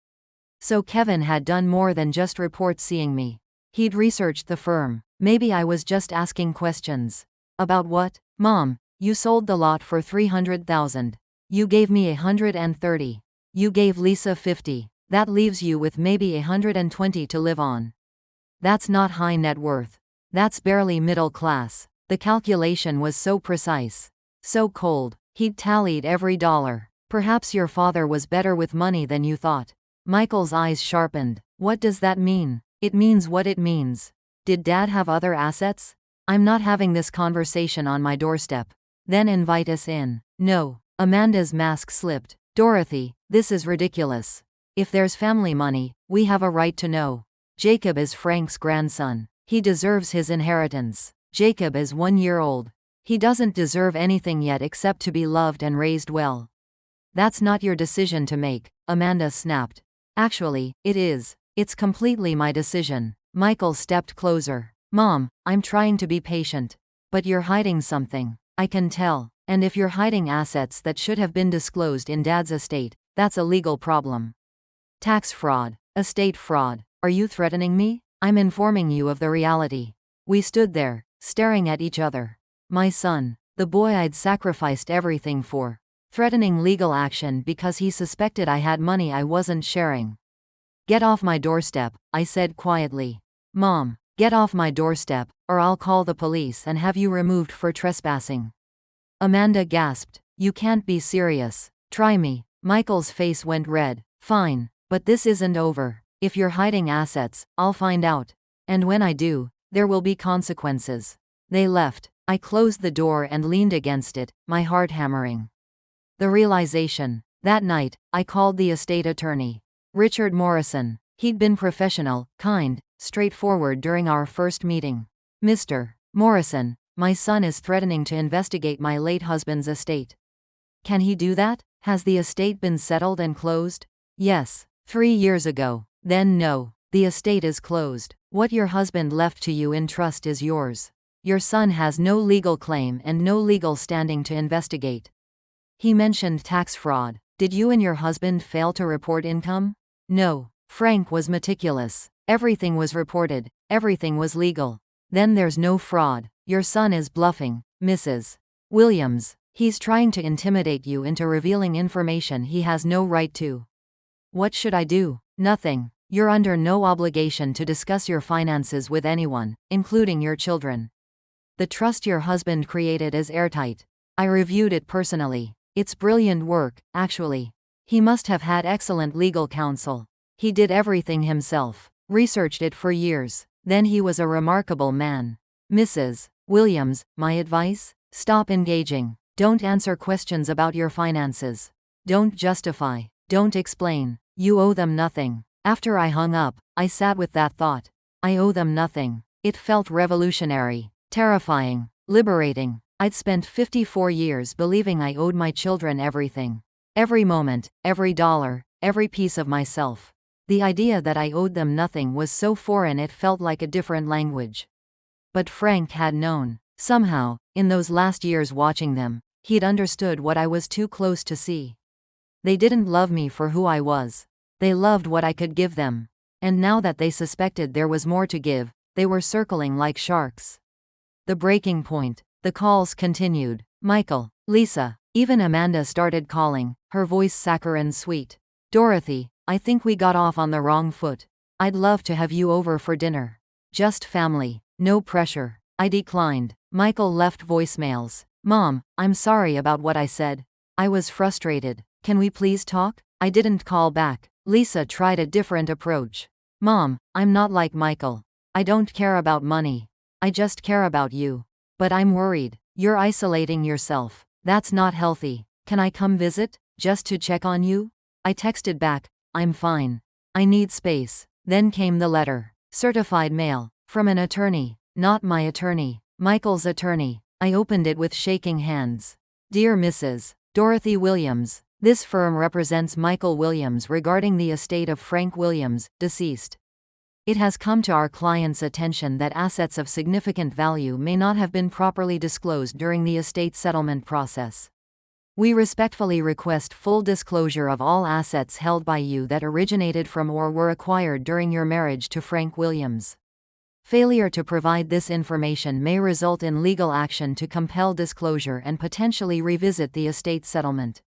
Speaker 2: So Kevin had done more than just report seeing me. He'd researched the firm. Maybe I was just asking questions. About what? Mom, you sold the lot for $300,000. You gave me $130. You gave Lisa $50. That leaves you with maybe $120 to live on. That's not high net worth. That's barely middle class. The calculation was so precise. So cold. He'd tallied every dollar. Perhaps your father was better with money than you thought. Michael's eyes sharpened. What does that mean? It means what it means. Did Dad have other assets? I'm not having this conversation on my doorstep. Then invite us in. No. Amanda's mask slipped. Dorothy, this is ridiculous. If there's family money, we have a right to know. Jacob is Frank's grandson. He deserves his inheritance. Jacob is 1 year old. He doesn't deserve anything yet except to be loved and raised well. That's not your decision to make, Amanda snapped. Actually, it is. It's completely my decision. Michael stepped closer. Mom, I'm trying to be patient. But you're hiding something. I can tell. And if you're hiding assets that should have been disclosed in Dad's estate, that's a legal problem. Tax fraud. Estate fraud. Are you threatening me? I'm informing you of the reality. We stood there, staring at each other. My son, the boy I'd sacrificed everything for, threatening legal action because he suspected I had money I wasn't sharing. Get off my doorstep, I said quietly. Mom, get off my doorstep, or I'll call the police and have you removed for trespassing. Amanda gasped. You can't be serious. Try me. Michael's face went red. Fine, but this isn't over. If you're hiding assets, I'll find out. And when I do, there will be consequences. They left. I closed the door and leaned against it, my heart hammering. The realization. That night, I called the estate attorney. Richard Morrison. He'd been professional, kind, straightforward during our first meeting. Mr. Morrison, my son is threatening to investigate my late husband's estate. Can he do that? Has the estate been settled and closed? Yes. 3 years ago. Then no. The estate is closed. What your husband left to you in trust is yours. Your son has no legal claim and no legal standing to investigate. He mentioned tax fraud. Did you and your husband fail to report income? No. Frank was meticulous. Everything was reported. Everything was legal. Then there's no fraud. Your son is bluffing, Mrs. Williams. He's trying to intimidate you into revealing information he has no right to. What should I do? Nothing. You're under no obligation to discuss your finances with anyone, including your children. The trust your husband created is airtight. I reviewed it personally. It's brilliant work, actually. He must have had excellent legal counsel. He did everything himself, researched it for years. Then he was a remarkable man. Mrs. Williams, my advice? Stop engaging. Don't answer questions about your finances. Don't justify. Don't explain. You owe them nothing. After I hung up, I sat with that thought. I owe them nothing. It felt revolutionary, terrifying, liberating. I'd spent 54 years believing I owed my children everything. Every moment, every dollar, every piece of myself. The idea that I owed them nothing was so foreign it felt like a different language. But Frank had known. Somehow, in those last years watching them, he'd understood what I was too close to see. They didn't love me for who I was. They loved what I could give them. And now that they suspected there was more to give, they were circling like sharks. The breaking point. The calls continued. Michael, Lisa, even Amanda started calling, her voice saccharine sweet. Dorothy, I think we got off on the wrong foot. I'd love to have you over for dinner. Just family, no pressure. I declined. Michael left voicemails. Mom, I'm sorry about what I said. I was frustrated. Can we please talk? I didn't call back. Lisa tried a different approach. Mom, I'm not like Michael. I don't care about money. I just care about you. But I'm worried. You're isolating yourself. That's not healthy. Can I come visit? Just to check on you? I texted back, I'm fine. I need space. Then came the letter. Certified mail. From an attorney. Not my attorney. Michael's attorney. I opened it with shaking hands. Dear Mrs. Dorothy Williams, this firm represents Michael Williams regarding the estate of Frank Williams, deceased. It has come to our client's attention that assets of significant value may not have been properly disclosed during the estate settlement process. We respectfully request full disclosure of all assets held by you that originated from or were acquired during your marriage to Frank Williams. Failure to provide this information may result in legal action to compel disclosure and potentially revisit the estate settlement.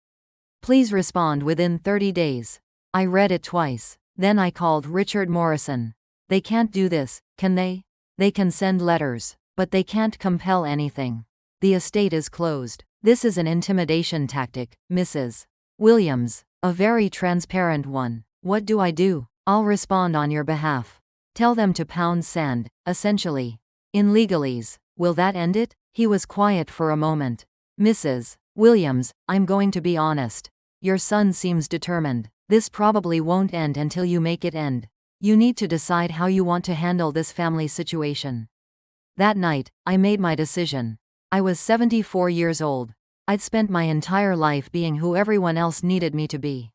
Speaker 2: Please respond within 30 days. I read it twice. Then I called Richard Morrison. They can't do this, can they? They can send letters, but they can't compel anything. The estate is closed. This is an intimidation tactic, Mrs. Williams. A very transparent one. What do I do? I'll respond on your behalf. Tell them to pound sand, essentially. In legalese. Will that end it? He was quiet for a moment. Mrs. Williams, I'm going to be honest. Your son seems determined. This probably won't end until you make it end. You need to decide how you want to handle this family situation. That night, I made my decision. I was 74 years old. I'd spent my entire life being who everyone else needed me to be.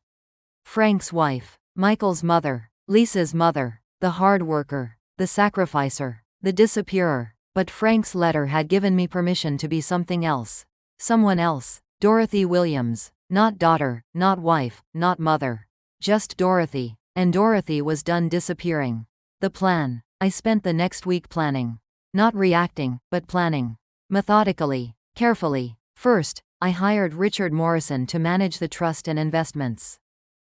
Speaker 2: Frank's wife, Michael's mother, Lisa's mother, the hard worker, the sacrificer, the disappearer. But Frank's letter had given me permission to be something else. Someone else. Dorothy Williams. Not daughter, not wife, not mother. Just Dorothy. And Dorothy was done disappearing. The plan. I spent the next week planning. Not reacting, but planning. Methodically, carefully. First, I hired Richard Morrison to manage the trust and investments.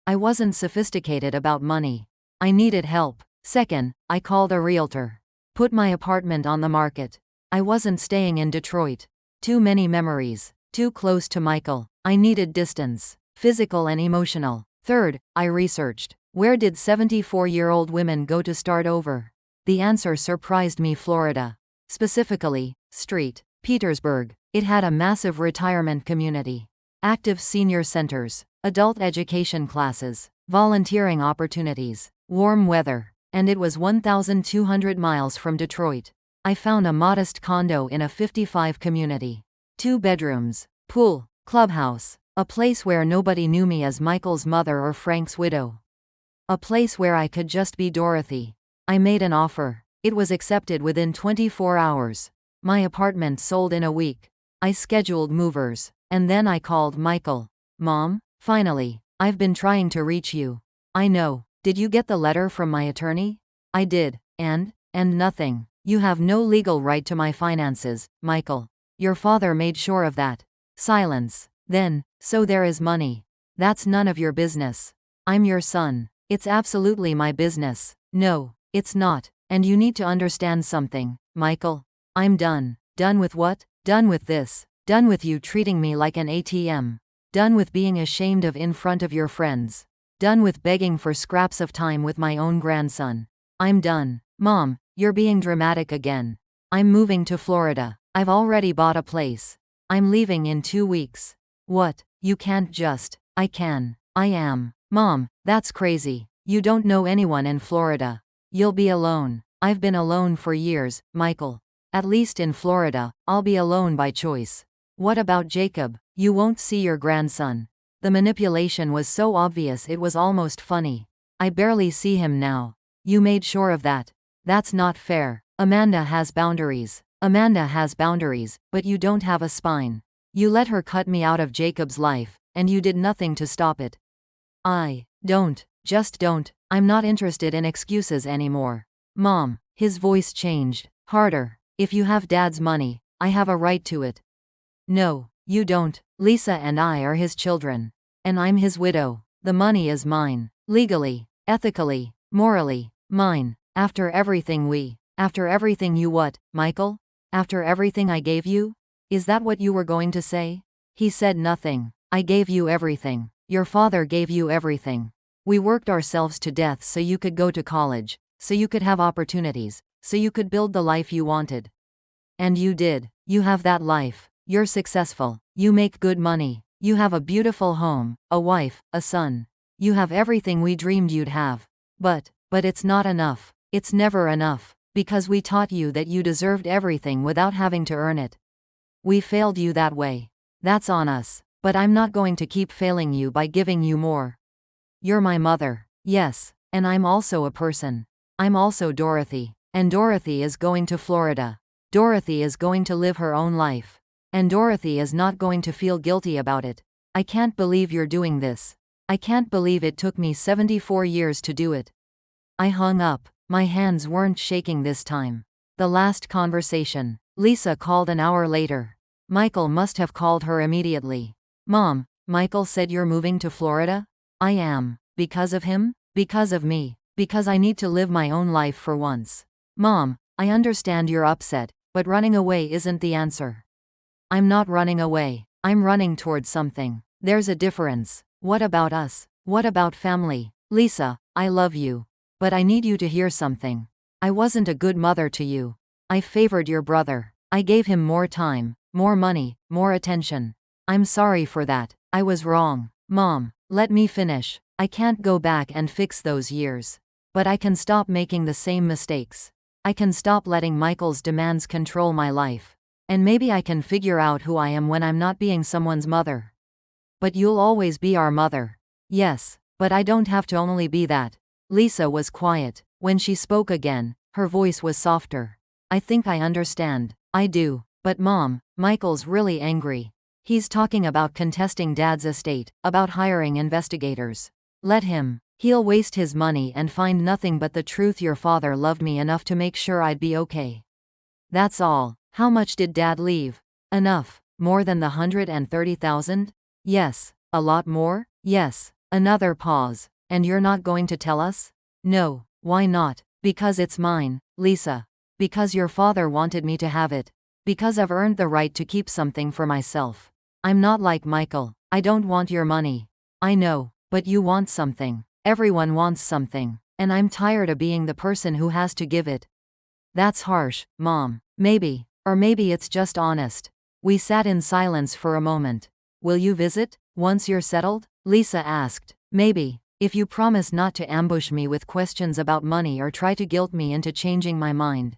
Speaker 2: I wasn't sophisticated about money. I needed help. Second, I called a realtor. Put my apartment on the market. I wasn't staying in Detroit. Too many memories. Too close to Michael. I needed distance. Physical and emotional. Third, I researched. Where did 74-year-old women go to start over? The answer surprised me: Florida. Specifically, St. Petersburg. It had a massive retirement community. Active senior centers. Adult education classes. Volunteering opportunities. Warm weather. And it was 1,200 miles from Detroit. I found a modest condo in a 55 community. 2 bedrooms. Pool. Clubhouse. A place where nobody knew me as Michael's mother or Frank's widow. A place where I could just be Dorothy. I made an offer. It was accepted within 24 hours. My apartment sold in a week. I scheduled movers. And then I called Michael. Mom, finally, I've been trying to reach you. I know. Did you get the letter from my attorney? I did. And nothing. You have no legal right to my finances, Michael. Your father made sure of that. Silence. Then, so there is money. That's none of your business. I'm your son. It's absolutely my business. No, it's not. And you need to understand something, Michael. I'm done. Done with what? Done with this. Done with you treating me like an ATM. Done with being ashamed of in front of your friends. Done with begging for scraps of time with my own grandson. I'm done. Mom, you're being dramatic again. I'm moving to Florida. I've already bought a place. I'm leaving in 2 weeks. What? You can't just. I can. I am. Mom, that's crazy. You don't know anyone in Florida. You'll be alone. I've been alone for years, Michael. At least in Florida, I'll be alone by choice. What about Jacob? You won't see your grandson. The manipulation was so obvious it was almost funny. I barely see him now. You made sure of that. That's not fair. Amanda has boundaries. Amanda has boundaries, but you don't have a spine. You let her cut me out of Jacob's life, and you did nothing to stop it. I don't. Just don't. I'm not interested in excuses anymore. Mom, his voice changed. Harder. If you have Dad's money, I have a right to it. No, you don't. Lisa and I are his children. And I'm his widow. The money is mine. Legally, ethically, morally, mine. After everything you what, Michael? After everything I gave you? Is that what you were going to say? He said nothing. I gave you everything. Your father gave you everything. We worked ourselves to death so you could go to college, so you could have opportunities, so you could build the life you wanted. And you did. You have that life. You're successful. You make good money. You have a beautiful home, a wife, a son. You have everything we dreamed you'd have. But it's not enough. It's never enough. Because we taught you that you deserved everything without having to earn it. We failed you that way. That's on us. But I'm not going to keep failing you by giving you more. You're my mother. Yes. And I'm also a person. I'm also Dorothy. And Dorothy is going to Florida. Dorothy is going to live her own life. And Dorothy is not going to feel guilty about it. I can't believe you're doing this. I can't believe it took me 74 years to do it. I hung up. My hands weren't shaking this time. The last conversation. Lisa called an hour later. Michael must have called her immediately. Mom, Michael said you're moving to Florida? I am. Because of him? Because of me. Because I need to live my own life for once. Mom, I understand you're upset, but running away isn't the answer. I'm not running away. I'm running towards something. There's a difference. What about us? What about family? Lisa, I love you. But I need you to hear something. I wasn't a good mother to you. I favored your brother. I gave him more time, more money, more attention. I'm sorry for that. I was wrong. Mom, let me finish. I can't go back and fix those years. But I can stop making the same mistakes. I can stop letting Michael's demands control my life. And maybe I can figure out who I am when I'm not being someone's mother. But you'll always be our mother. Yes, but I don't have to only be that. Lisa was quiet. When she spoke again, her voice was softer. I think I understand. I do. But Mom, Michael's really angry. He's talking about contesting Dad's estate, about hiring investigators. Let him. He'll waste his money and find nothing but the truth. Your father loved me enough to make sure I'd be okay. That's all. How much did Dad leave? Enough. More than the 130,000? Yes. A lot more? Yes. Another pause. And you're not going to tell us? No. Why not? Because it's mine, Lisa. Because your father wanted me to have it. Because I've earned the right to keep something for myself. I'm not like Michael. I don't want your money. I know, but you want something. Everyone wants something. And I'm tired of being the person who has to give it. That's harsh, Mom. Maybe. Or maybe it's just honest. We sat in silence for a moment. Will you visit, once you're settled? Lisa asked. Maybe. If you promise not to ambush me with questions about money or try to guilt me into changing my mind.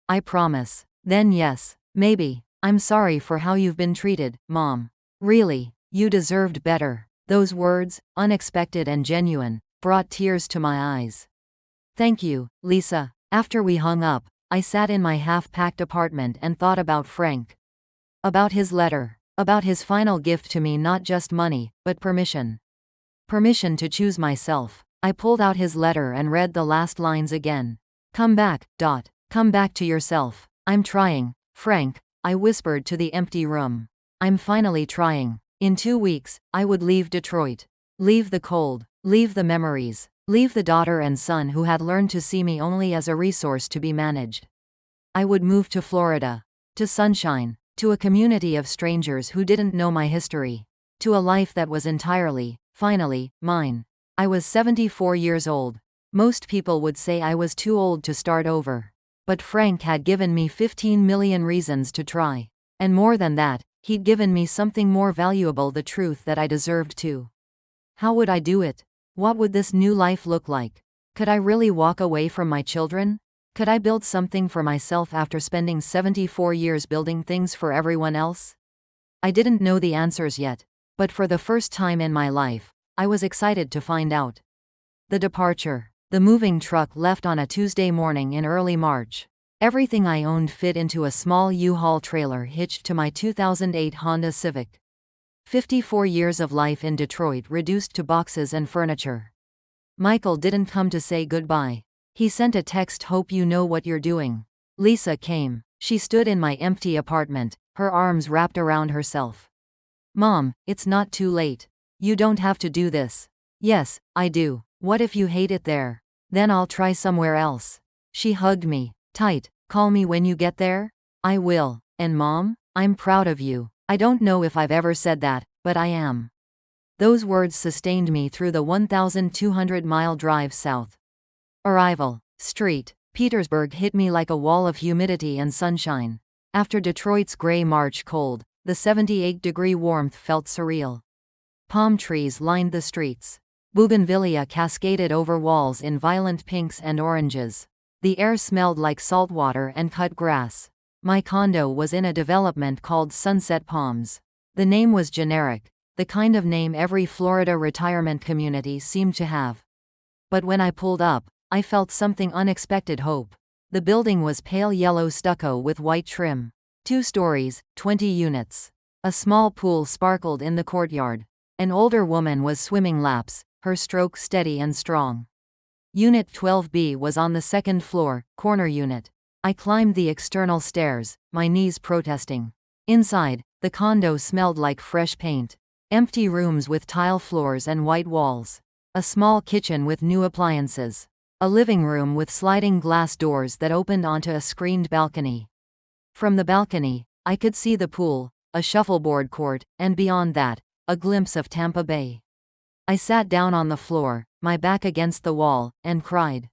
Speaker 2: I promise. Then yes. Maybe. I'm sorry for how you've been treated, Mom. Really, you deserved better. Those words, unexpected and genuine, brought tears to my eyes. Thank you, Lisa. After we hung up, I sat in my half-packed apartment and thought about Frank. About his letter. About his final gift to me, not just money, but permission. Permission to choose myself. I pulled out his letter and read the last lines again. Come back, Dot. Come back to yourself. I'm trying, Frank, I whispered to the empty room. I'm finally trying. In 2 weeks, I would leave Detroit. Leave the cold. Leave the memories. Leave the daughter and son who had learned to see me only as a resource to be managed. I would move to Florida. To sunshine. To a community of strangers who didn't know my history. To a life that was entirely, finally, mine. I was 74 years old. Most people would say I was too old to start over. But Frank had given me 15 million reasons to try. And more than that, he'd given me something more valuable, the truth that I deserved too. How would I do it? What would this new life look like? Could I really walk away from my children? Could I build something for myself after spending 74 years building things for everyone else? I didn't know the answers yet. But for the first time in my life, I was excited to find out. The departure. The moving truck left on a Tuesday morning in early March. Everything I owned fit into a small U-Haul trailer hitched to my 2008 Honda Civic. 54 years of life in Detroit reduced to boxes and furniture. Michael didn't come to say goodbye. He sent a text, hope you know what you're doing. Lisa came. She stood in my empty apartment, her arms wrapped around herself. Mom, it's not too late. You don't have to do this. Yes, I do. What if you hate it there? Then I'll try somewhere else. She hugged me, tight. Call me when you get there? I will. And Mom, I'm proud of you. I don't know if I've ever said that, but I am. Those words sustained me through the 1,200-mile drive south. Arrival. Street. Petersburg hit me like a wall of humidity and sunshine. After Detroit's gray March cold, the 78-degree warmth felt surreal. Palm trees lined the streets. Bougainvillea cascaded over walls in violent pinks and oranges. The air smelled like salt water and cut grass. My condo was in a development called Sunset Palms. The name was generic, the kind of name every Florida retirement community seemed to have. But when I pulled up, I felt something unexpected: hope. The building was pale yellow stucco with white trim. 2 stories, 20 units. A small pool sparkled in the courtyard. An older woman was swimming laps, her stroke steady and strong. Unit 12B was on the 2nd floor, corner unit. I climbed the external stairs, my knees protesting. Inside, the condo smelled like fresh paint. Empty rooms with tile floors and white walls. A small kitchen with new appliances. A living room with sliding glass doors that opened onto a screened balcony. From the balcony, I could see the pool, a shuffleboard court, and beyond that, a glimpse of Tampa Bay. I sat down on the floor, my back against the wall, and cried.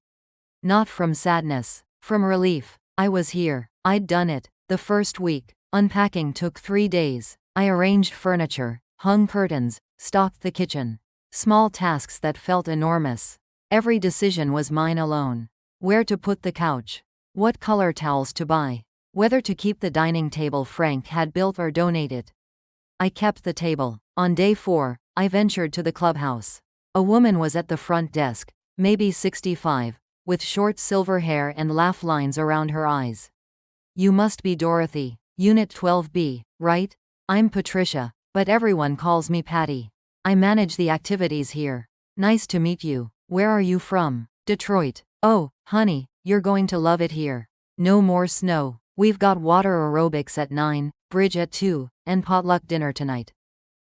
Speaker 2: Not from sadness, from relief. I was here. I'd done it. The first week, unpacking took 3 days. I arranged furniture, hung curtains, stocked the kitchen. Small tasks that felt enormous. Every decision was mine alone. Where to put the couch. What color towels to buy. Whether to keep the dining table Frank had built or donate it. I kept the table. On day 4, I ventured to the clubhouse. A woman was at the front desk, maybe 65, with short silver hair and laugh lines around her eyes. You must be Dorothy, Unit 12B, right? I'm Patricia, but everyone calls me Patty. I manage the activities here. Nice to meet you. Where are you from? Detroit. Oh, honey, you're going to love it here. No more snow. We've got water aerobics at 9, bridge at 2, and potluck dinner tonight.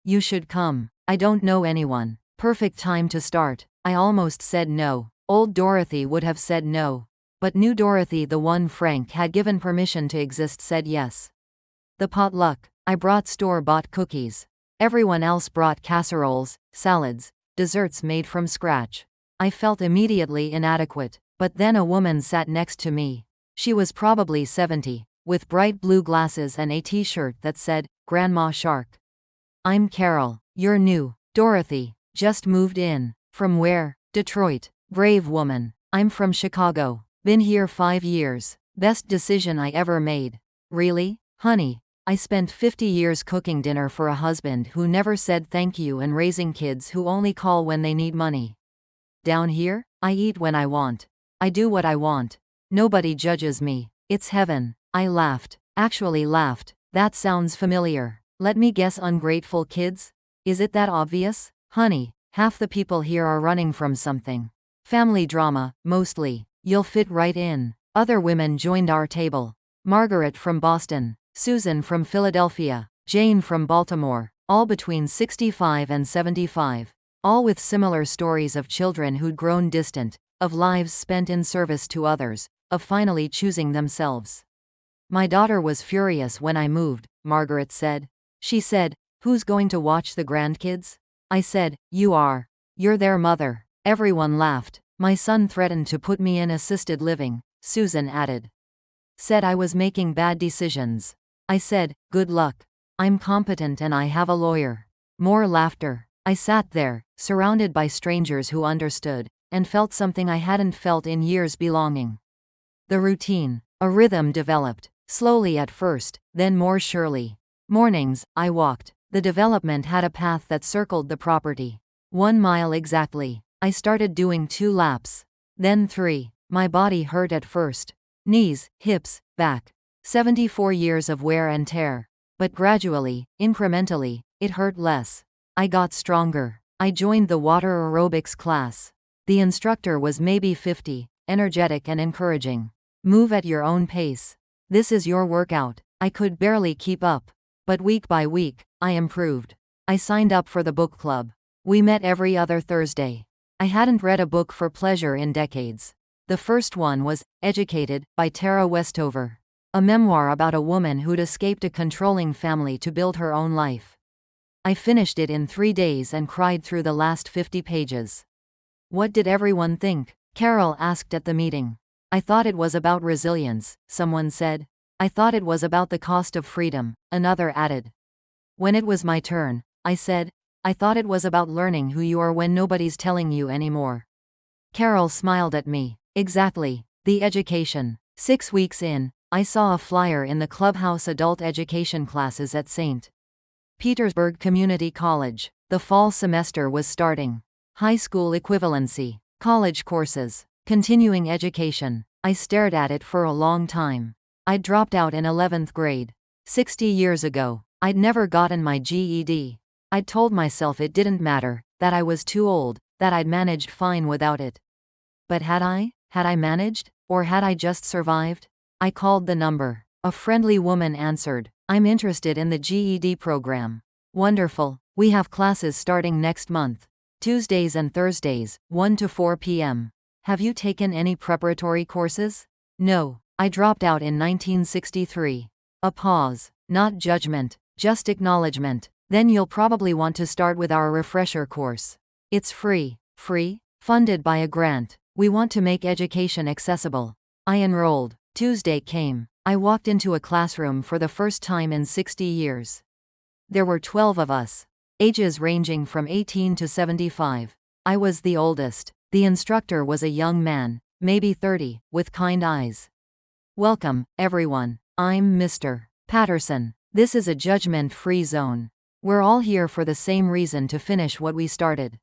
Speaker 2: You should come. I don't know anyone. Perfect time to start. I almost said no. Old Dorothy would have said no. But new Dorothy, the one Frank had given permission to exist, said yes. The potluck. I brought store-bought cookies. Everyone else brought casseroles, salads, desserts made from scratch. I felt immediately inadequate, but then a woman sat next to me. She was probably 70, with bright blue glasses and a t-shirt that said, Grandma Shark. I'm Carol. You're new. Dorothy. Just moved in. From where? Detroit. Brave woman. I'm from Chicago. Been here 5 years. Best decision I ever made. Really? Honey. I spent 50 years cooking dinner for a husband who never said thank you and raising kids who only call when they need money. Down here, I eat when I want. I do what I want. Nobody judges me. It's heaven. I laughed. Actually laughed. That sounds familiar. Let me guess, ungrateful kids? Is it that obvious? Honey, half the people here are running from something. Family drama, mostly. You'll fit right in. Other women joined our table. Margaret from Boston. Susan from Philadelphia, Jane from Baltimore, all between 65 and 75, all with similar stories of children who'd grown distant, of lives spent in service to others, of finally choosing themselves. My daughter was furious when I moved, Margaret said. She said, who's going to watch the grandkids? I said, you are. You're their mother. Everyone laughed. My son threatened to put me in assisted living, Susan added. Said I was making bad decisions. I said, good luck. I'm competent and I have a lawyer. More laughter. I sat there, surrounded by strangers who understood, and felt something I hadn't felt in years, belonging. The routine. A rhythm developed, slowly at first, then more surely. Mornings, I walked. The development had a path that circled the property. 1 mile exactly. I started doing 2 laps. Then 3. My body hurt at first. Knees, hips, back. 74 years of wear and tear. But gradually, incrementally, it hurt less. I got stronger. I joined the water aerobics class. The instructor was maybe 50, energetic and encouraging. Move at your own pace. This is your workout. I could barely keep up. But week by week, I improved. I signed up for the book club. We met every other Thursday. I hadn't read a book for pleasure in decades. The first one was Educated, by Tara Westover. A memoir about a woman who'd escaped a controlling family to build her own life. I finished it in 3 days and cried through the last 50 pages. What did everyone think? Carol asked at the meeting. I thought it was about resilience, someone said. I thought it was about the cost of freedom, another added. When it was my turn, I said, I thought it was about learning who you are when nobody's telling you anymore. Carol smiled at me. Exactly. The education. 6 weeks in, I saw a flyer in the clubhouse adult education classes at St. Petersburg Community College. The fall semester was starting. High school equivalency. College courses. Continuing education. I stared at it for a long time. I'd dropped out in 11th grade. 60 years ago. I'd never gotten my GED. I'd told myself it didn't matter, that I was too old, that I'd managed fine without it. But had I? Had I managed? Or had I just survived? I called the number. A friendly woman answered. I'm interested in the GED program. Wonderful. We have classes starting next month. Tuesdays and Thursdays, 1 to 4 p.m. Have you taken any preparatory courses? No. I dropped out in 1963. A pause. Not judgment, just acknowledgement. Then you'll probably want to start with our refresher course. It's free. Free? Funded by a grant. We want to make education accessible. I enrolled. Tuesday came. I walked into a classroom for the first time in 60 years. There were 12 of us, ages ranging from 18 to 75. I was the oldest. The instructor was a young man, maybe 30, with kind eyes. Welcome, everyone. I'm Mr. Patterson. This is a judgment-free zone. We're all here for the same reason, to finish what we started.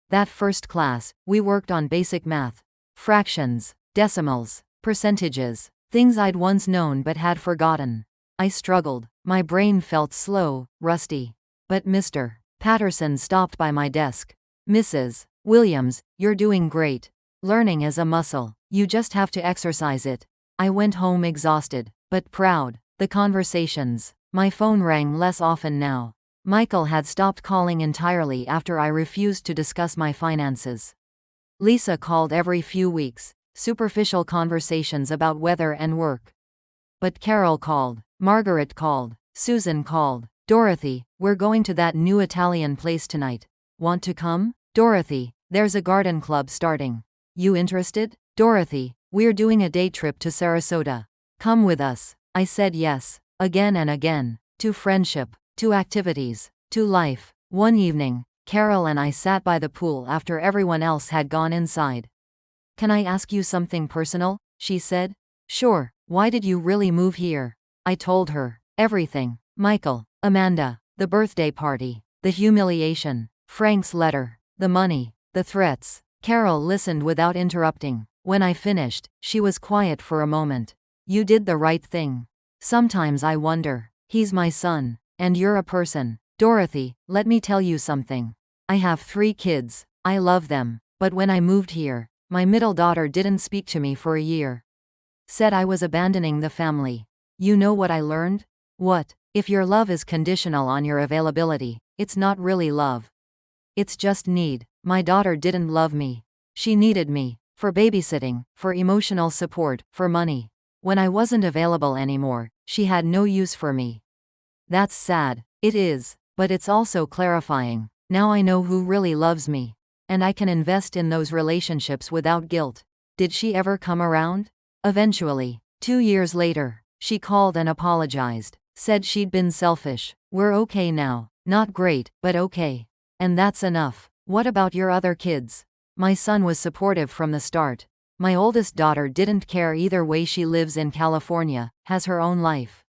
Speaker 2: That first class, we worked on basic math. Fractions, decimals, percentages, things I'd once known but had forgotten. I struggled. My brain felt slow, rusty. But Mr. Patterson stopped by my desk. Mrs. Williams, you're doing great. Learning is a muscle. You just have to exercise it. I went home exhausted, but proud. The conversations. My phone rang less often now. Michael had stopped calling entirely after I refused to discuss my finances. Lisa called every few weeks. Superficial conversations about weather and work. But Carol called. Margaret called. Susan called. Dorothy, we're going to that new Italian place tonight. Want to come? Dorothy, there's a garden club starting. You interested? Dorothy, we're doing a day trip to Sarasota. Come with us. I said yes, again and again. To friendship, to activities, to life. One evening, Carol and I sat by the pool after everyone else had gone inside. Can I ask you something personal? She said. Sure. Why did you really move here? I told her everything. Michael, Amanda, the birthday party, the humiliation, Frank's letter, the money, the threats. Carol listened without interrupting. When I finished, she was quiet for a moment. You did the right thing. Sometimes I wonder. He's my son, and you're a person. Dorothy, let me tell you something. I have 3 kids. I love them. But when I moved here, my middle daughter didn't speak to me for a year. Said I was abandoning the family. You know what I learned? What? If your love is conditional on your availability, it's not really love. It's just need. My daughter didn't love me. She needed me. For babysitting, for emotional support, for money. When I wasn't available anymore, she had no use for me. That's sad. It is. But it's also clarifying. Now I know who really loves me. And I can invest in those relationships without guilt. Did she ever come around? Eventually. 2 years later, she called and apologized. Said she'd been selfish. We're okay now. Not great, but okay. And that's enough. What about your other kids? My son was supportive from the start. My oldest daughter didn't care either way. She lives in California, has her own life.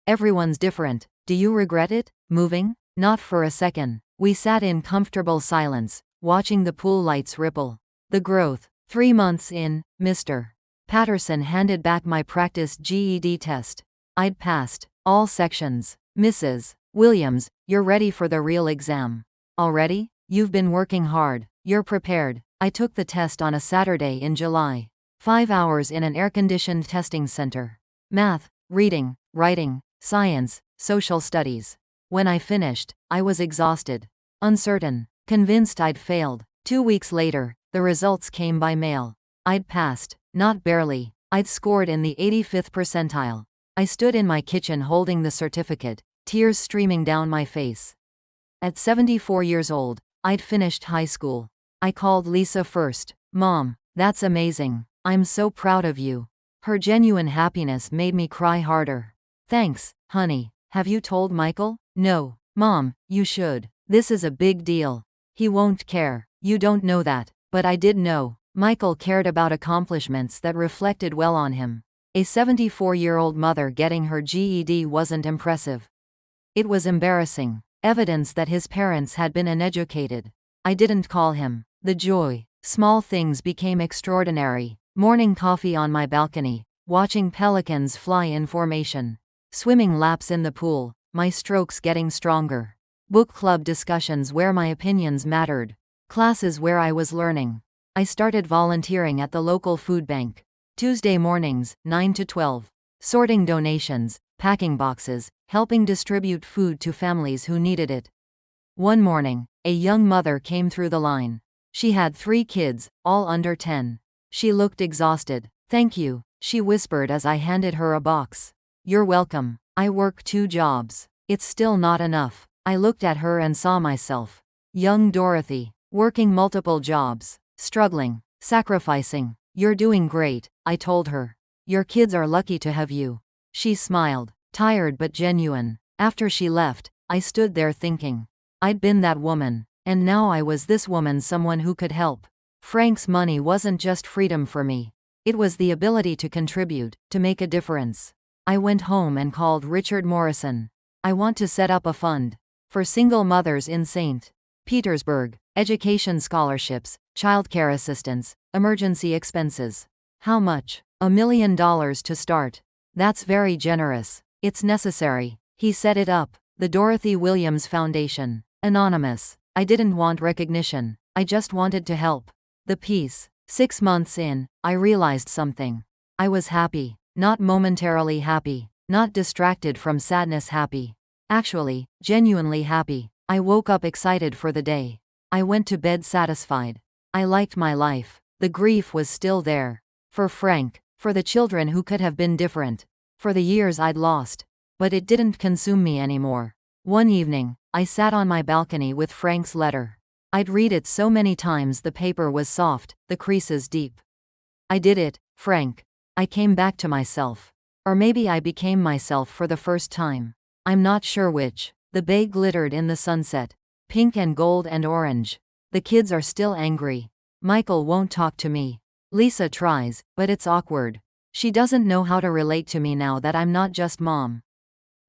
Speaker 2: Everyone's different. Do you regret it, moving? Not for a second. We sat in comfortable silence, watching the pool lights ripple. The growth. 3 months in, Mr. Patterson handed back my practice GED test. I'd passed all sections. Mrs. Williams, you're ready for the real exam. Already? You've been working hard. You're prepared. I took the test on a Saturday in July. 5 hours in an air-conditioned testing center. Math, reading, writing, science, social studies. When I finished, I was exhausted. Uncertain. Convinced I'd failed. 2 weeks later, the results came by mail. I'd passed. Not barely. I'd scored in the 85th percentile. I stood in my kitchen holding the certificate, tears streaming down my face. At 74 years old, I'd finished high school. I called Lisa first. Mom, that's amazing. I'm so proud of you. Her genuine happiness made me cry harder. Thanks, honey. Have you told Michael? No. Mom, you should. This is a big deal. He won't care. You don't know that, but I did know. Michael cared about accomplishments that reflected well on him. A 74-year-old mother getting her GED wasn't impressive. It was embarrassing. Evidence that his parents had been uneducated. I didn't call him. The joy. Small things became extraordinary. Morning coffee on my balcony, watching pelicans fly in formation. Swimming laps in the pool, my strokes getting stronger. Book club discussions where my opinions mattered. Classes where I was learning. I started volunteering at the local food bank. Tuesday mornings, 9 to 12. Sorting donations, packing boxes, helping distribute food to families who needed it. One morning, a young mother came through the line. She had 3 kids, all under 10. She looked exhausted. Thank you, she whispered as I handed her a box. You're welcome. I work 2 jobs. It's still not enough. I looked at her and saw myself. Young Dorothy, working multiple jobs, struggling, sacrificing. You're doing great, I told her. Your kids are lucky to have you. She smiled, tired but genuine. After she left, I stood there thinking. I'd been that woman, and now I was this woman, someone who could help. Frank's money wasn't just freedom for me. It was the ability to contribute, to make a difference. I went home and called Richard Morrison. I want to set up a fund for single mothers in St. Petersburg, education scholarships, childcare assistance, emergency expenses. How much? $1 million to start. That's very generous. It's necessary. He set it up. The Dorothy Williams Foundation. Anonymous. I didn't want recognition. I just wanted to help. The peace. 6 months in, I realized something. I was happy. Not momentarily happy. Not distracted from sadness happy. Actually, genuinely happy. I woke up excited for the day. I went to bed satisfied. I liked my life. The grief was still there. For Frank. For the children who could have been different. For the years I'd lost. But it didn't consume me anymore. One evening, I sat on my balcony with Frank's letter. I'd read it so many times the paper was soft, the creases deep. I did it, Frank. I came back to myself. Or maybe I became myself for the first time. I'm not sure which. The bay glittered in the sunset. Pink and gold and orange. The kids are still angry. Michael won't talk to me. Lisa tries, but it's awkward. She doesn't know how to relate to me now that I'm not just mom.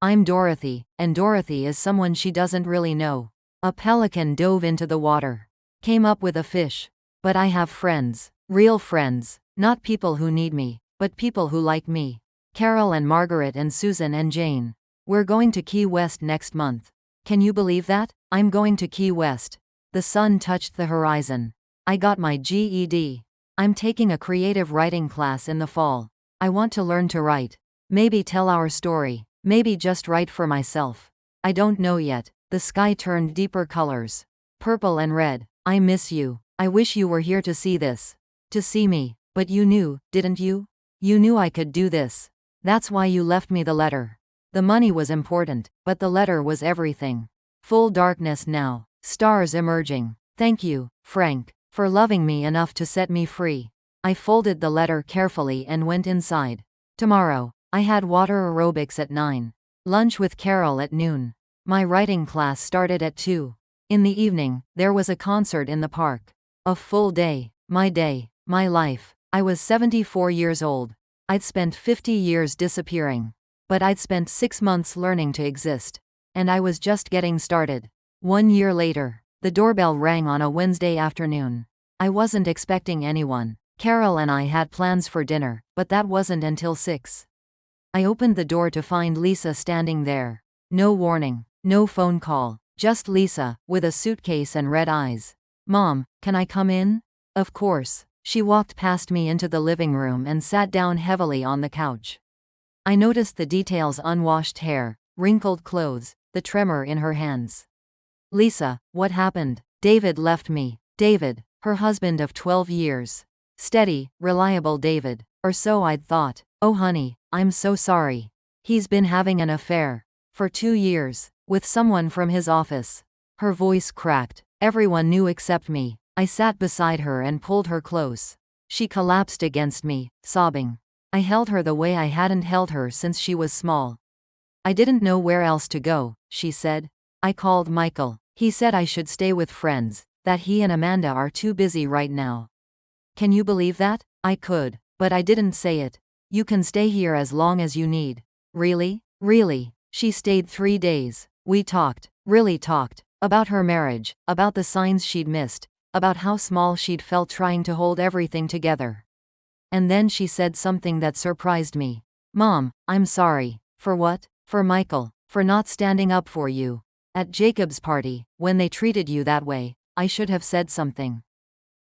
Speaker 2: I'm Dorothy, and Dorothy is someone she doesn't really know. A pelican dove into the water. Came up with a fish. But I have friends. Real friends. Not people who need me, but people who like me. Carol and Margaret and Susan and Jane. We're going to Key West next month. Can you believe that? I'm going to Key West. The sun touched the horizon. I got my GED. I'm taking a creative writing class in the fall. I want to learn to write. Maybe tell our story. Maybe just write for myself. I don't know yet. The sky turned deeper colors. Purple and red. I miss you. I wish you were here to see this. To see me. But you knew, didn't you? You knew I could do this. That's why you left me the letter. The money was important, but the letter was everything. Full darkness now. Stars emerging. Thank you, Frank, for loving me enough to set me free. I folded the letter carefully and went inside. Tomorrow, I had water aerobics at 9. Lunch with Carol at noon. My writing class started at 2. In the evening, there was a concert in the park. A full day. My life. I was 74 years old. I'd spent 50 years disappearing. But I'd spent 6 months learning to exist. And I was just getting started. 1 year later, the doorbell rang on a Wednesday afternoon. I wasn't expecting anyone. Carol and I had plans for dinner, but that wasn't until 6. I opened the door to find Lisa standing there. No warning, no phone call, just Lisa, with a suitcase and red eyes. Mom, can I come in? Of course. She walked past me into the living room and sat down heavily on the couch. I noticed the details: unwashed hair, wrinkled clothes, the tremor in her hands. Lisa, what happened? David left me. David, her husband of 12 years. Steady, reliable David. Or so I'd thought. Oh honey, I'm so sorry. He's been having an affair. For 2 years. With someone from his office. Her voice cracked. Everyone knew except me. I sat beside her and pulled her close. She collapsed against me, sobbing. I held her the way I hadn't held her since she was small. I didn't know where else to go, she said. I called Michael. He said I should stay with friends, that he and Amanda are too busy right now. Can you believe that? I could, but I didn't say it. You can stay here as long as you need. Really? Really? She stayed 3 days. We talked, really talked, about her marriage, about the signs she'd missed, about how small she'd felt trying to hold everything together. And then she said something that surprised me. Mom, I'm sorry. For what? For Michael. For not standing up for you. At Jacob's party, when they treated you that way, I should have said something.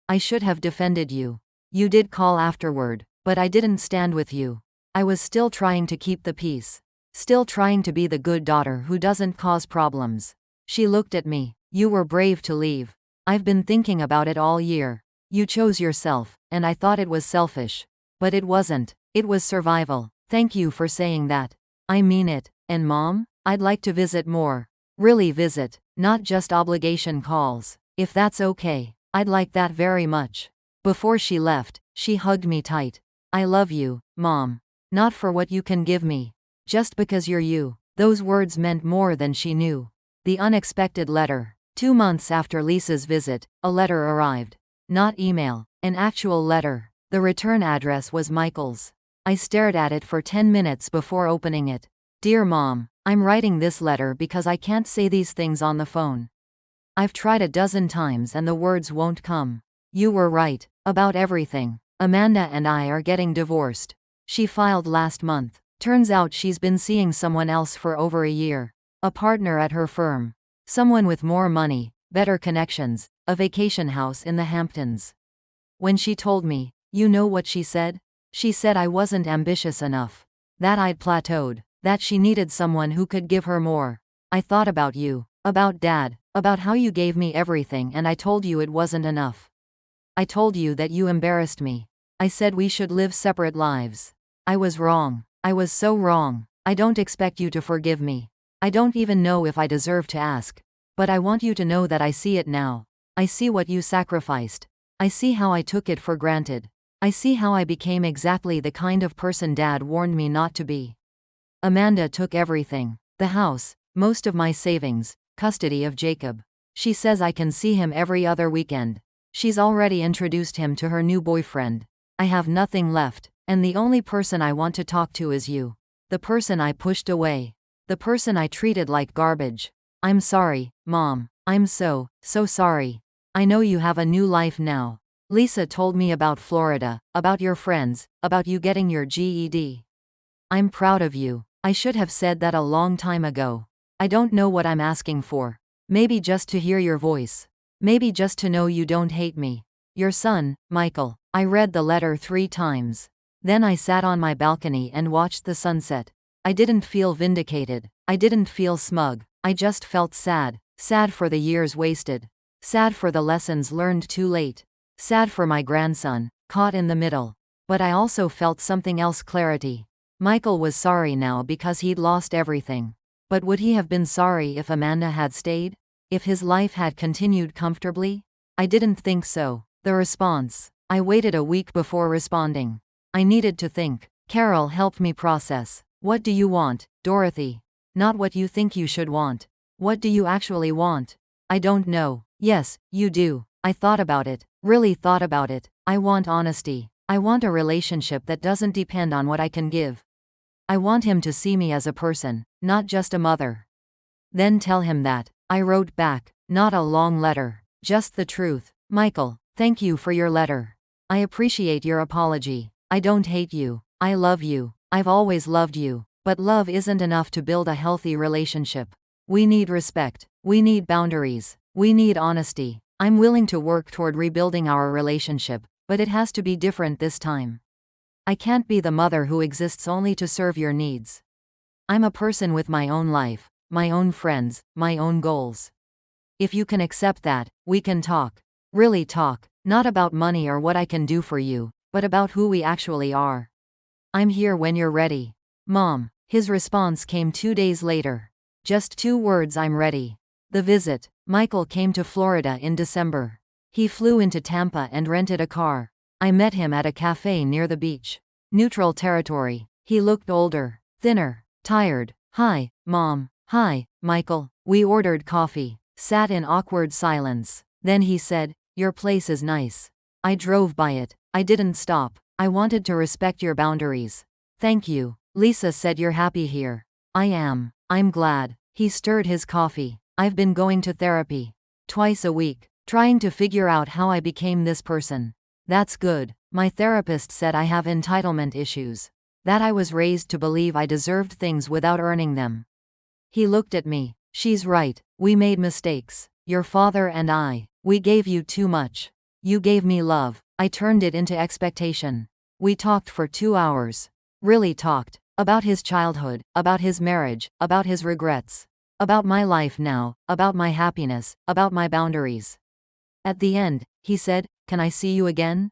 Speaker 2: I should have defended you. You did call afterward, but I didn't stand with you. I was still trying to keep the peace. Still trying to be the good daughter who doesn't cause problems. She looked at me. You were brave to leave. I've been thinking about it all year. You chose yourself, and I thought it was selfish. But it wasn't. It was survival. Thank you for saying that. I mean it. And Mom, I'd like to visit more. Really visit, not just obligation calls. If that's okay, I'd like that very much. Before she left, she hugged me tight. I love you, Mom. Not for what you can give me, Just because you're you. Those words meant more than she knew. The unexpected letter. 2 months after Lisa's visit, a letter arrived. Not email, an actual letter. The return address was Michael's. I stared at it for 10 minutes before opening it. Dear Mom, I'm writing this letter because I can't say these things on the phone. I've tried a dozen times and the words won't come. You were right. About everything. Amanda and I are getting divorced. She filed last month. Turns out she's been seeing someone else for over a year. A partner at her firm. Someone with more money, better connections, a vacation house in the Hamptons. When she told me, you know what she said? She said I wasn't ambitious enough. That I'd plateaued. That she needed someone who could give her more. I thought about you. About Dad. About how you gave me everything and I told you it wasn't enough. I told you that you embarrassed me. I said we should live separate lives. I was wrong. I was so wrong. I don't expect you to forgive me. I don't even know if I deserve to ask. But I want you to know that I see it now. I see what you sacrificed. I see how I took it for granted. I see how I became exactly the kind of person Dad warned me not to be. Amanda took everything. The house, most of my savings, custody of Jacob. She says I can see him every other weekend. She's already introduced him to her new boyfriend. I have nothing left, and the only person I want to talk to is you. The person I pushed away. The person I treated like garbage. I'm sorry, Mom. I'm so sorry. I know you have a new life now. Lisa told me about Florida, about your friends, about you getting your GED. I'm proud of you. I should have said that a long time ago. I don't know what I'm asking for. Maybe just to hear your voice. Maybe just to know you don't hate me. Your son, Michael. I read the letter 3 times. Then I sat on my balcony and watched the sunset. I didn't feel vindicated. I didn't feel smug. I just felt sad. Sad for the years wasted. Sad for the lessons learned too late. Sad for my grandson, caught in the middle. But I also felt something else: clarity. Michael was sorry now because he'd lost everything. But would he have been sorry if Amanda had stayed? If his life had continued comfortably? I didn't think so. The response. I waited a week before responding. I needed to think. Carol helped me process. What do you want, Dorothy? Not what you think you should want. What do you actually want? I don't know. Yes, you do. I thought about it. Really thought about it. I want honesty. I want a relationship that doesn't depend on what I can give. I want him to see me as a person, not just a mother. Then tell him that. I wrote back. Not a long letter. Just the truth. Michael, thank you for your letter. I appreciate your apology. I don't hate you. I love you. I've always loved you. But love isn't enough to build a healthy relationship. We need respect. We need boundaries. We need honesty. I'm willing to work toward rebuilding our relationship, but it has to be different this time. I can't be the mother who exists only to serve your needs. I'm a person with my own life, my own friends, my own goals. If you can accept that, we can talk. Really talk. Not about money or what I can do for you, but about who we actually are. I'm here when you're ready. Mom. His response came 2 days later. Just 2 words: I'm ready. The visit. Michael came to Florida in December. He flew into Tampa and rented a car. I met him at a cafe near the beach. Neutral territory. He looked older, thinner, tired. Hi, Mom. Hi, Michael. We ordered coffee. Sat in awkward silence. Then he said, your place is nice. I drove by it. I didn't stop. I wanted to respect your boundaries. Thank you. Lisa said you're happy here. I am. I'm glad. He stirred his coffee. I've been going to therapy. Twice a week. Trying to figure out how I became this person. That's good. My therapist said I have entitlement issues. That I was raised to believe I deserved things without earning them. He looked at me. She's right. We made mistakes. Your father and I. We gave you too much. You gave me love. I turned it into expectation. We talked for 2 hours. Really talked. About his childhood, about his marriage, about his regrets. About my life now, about my happiness, about my boundaries. At the end, he said, can I see you again?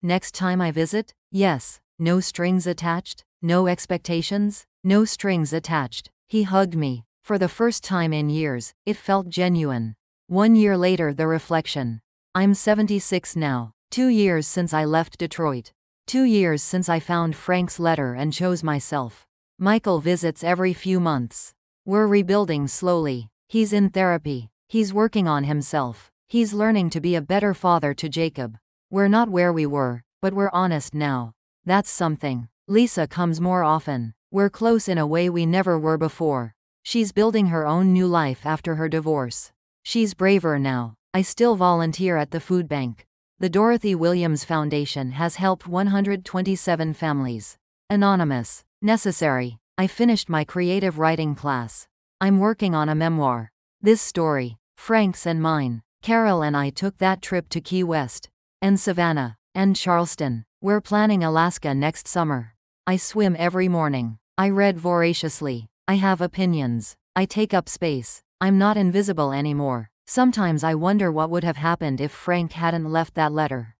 Speaker 2: Next time I visit? Yes. No strings attached? No expectations? No strings attached. He hugged me. For the first time in years, it felt genuine. 1 year later, the reflection. I'm 76 now. 2 years since I left Detroit. 2 years since I found Frank's letter and chose myself. Michael visits every few months. We're rebuilding slowly. He's in therapy. He's working on himself. He's learning to be a better father to Jacob. We're not where we were, but we're honest now. That's something. Lisa comes more often. We're close in a way we never were before. She's building her own new life after her divorce. She's braver now. I still volunteer at the food bank. The Dorothy Williams Foundation has helped 127 families. Anonymous. Necessary. I finished my creative writing class. I'm working on a memoir. This story, Frank's and mine. Carol and I took that trip to Key West. And Savannah. And Charleston. We're planning Alaska next summer. I swim every morning. I read voraciously. I have opinions. I take up space. I'm not invisible anymore. Sometimes I wonder what would have happened if Frank hadn't left that letter.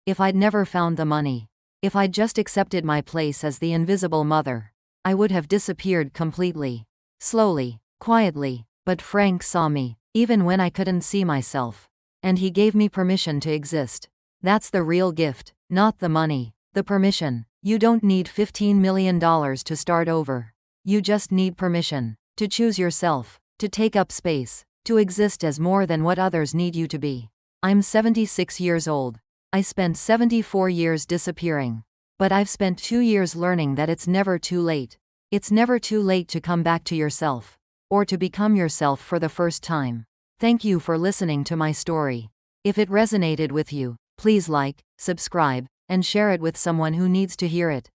Speaker 2: If I'd never found the money. If I'd just accepted my place as the invisible mother. I would have disappeared completely. Slowly, quietly, but Frank saw me, even when I couldn't see myself. And he gave me permission to exist. That's the real gift, not the money, the permission. You don't need $15 million to start over. You just need permission to choose yourself, to take up space, to exist as more than what others need you to be. I'm 76 years old. I spent 74 years disappearing. But I've spent 2 years learning that it's never too late. It's never too late to come back to yourself. Or to become yourself for the first time. Thank you for listening to my story. If it resonated with you, please like, subscribe, and share it with someone who needs to hear it.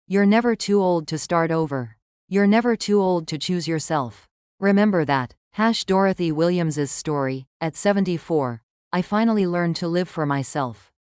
Speaker 2: You're never too old to start over. You're never too old to choose yourself. Remember that. Dorothy Williams's story. At 74, I finally learned to live for myself.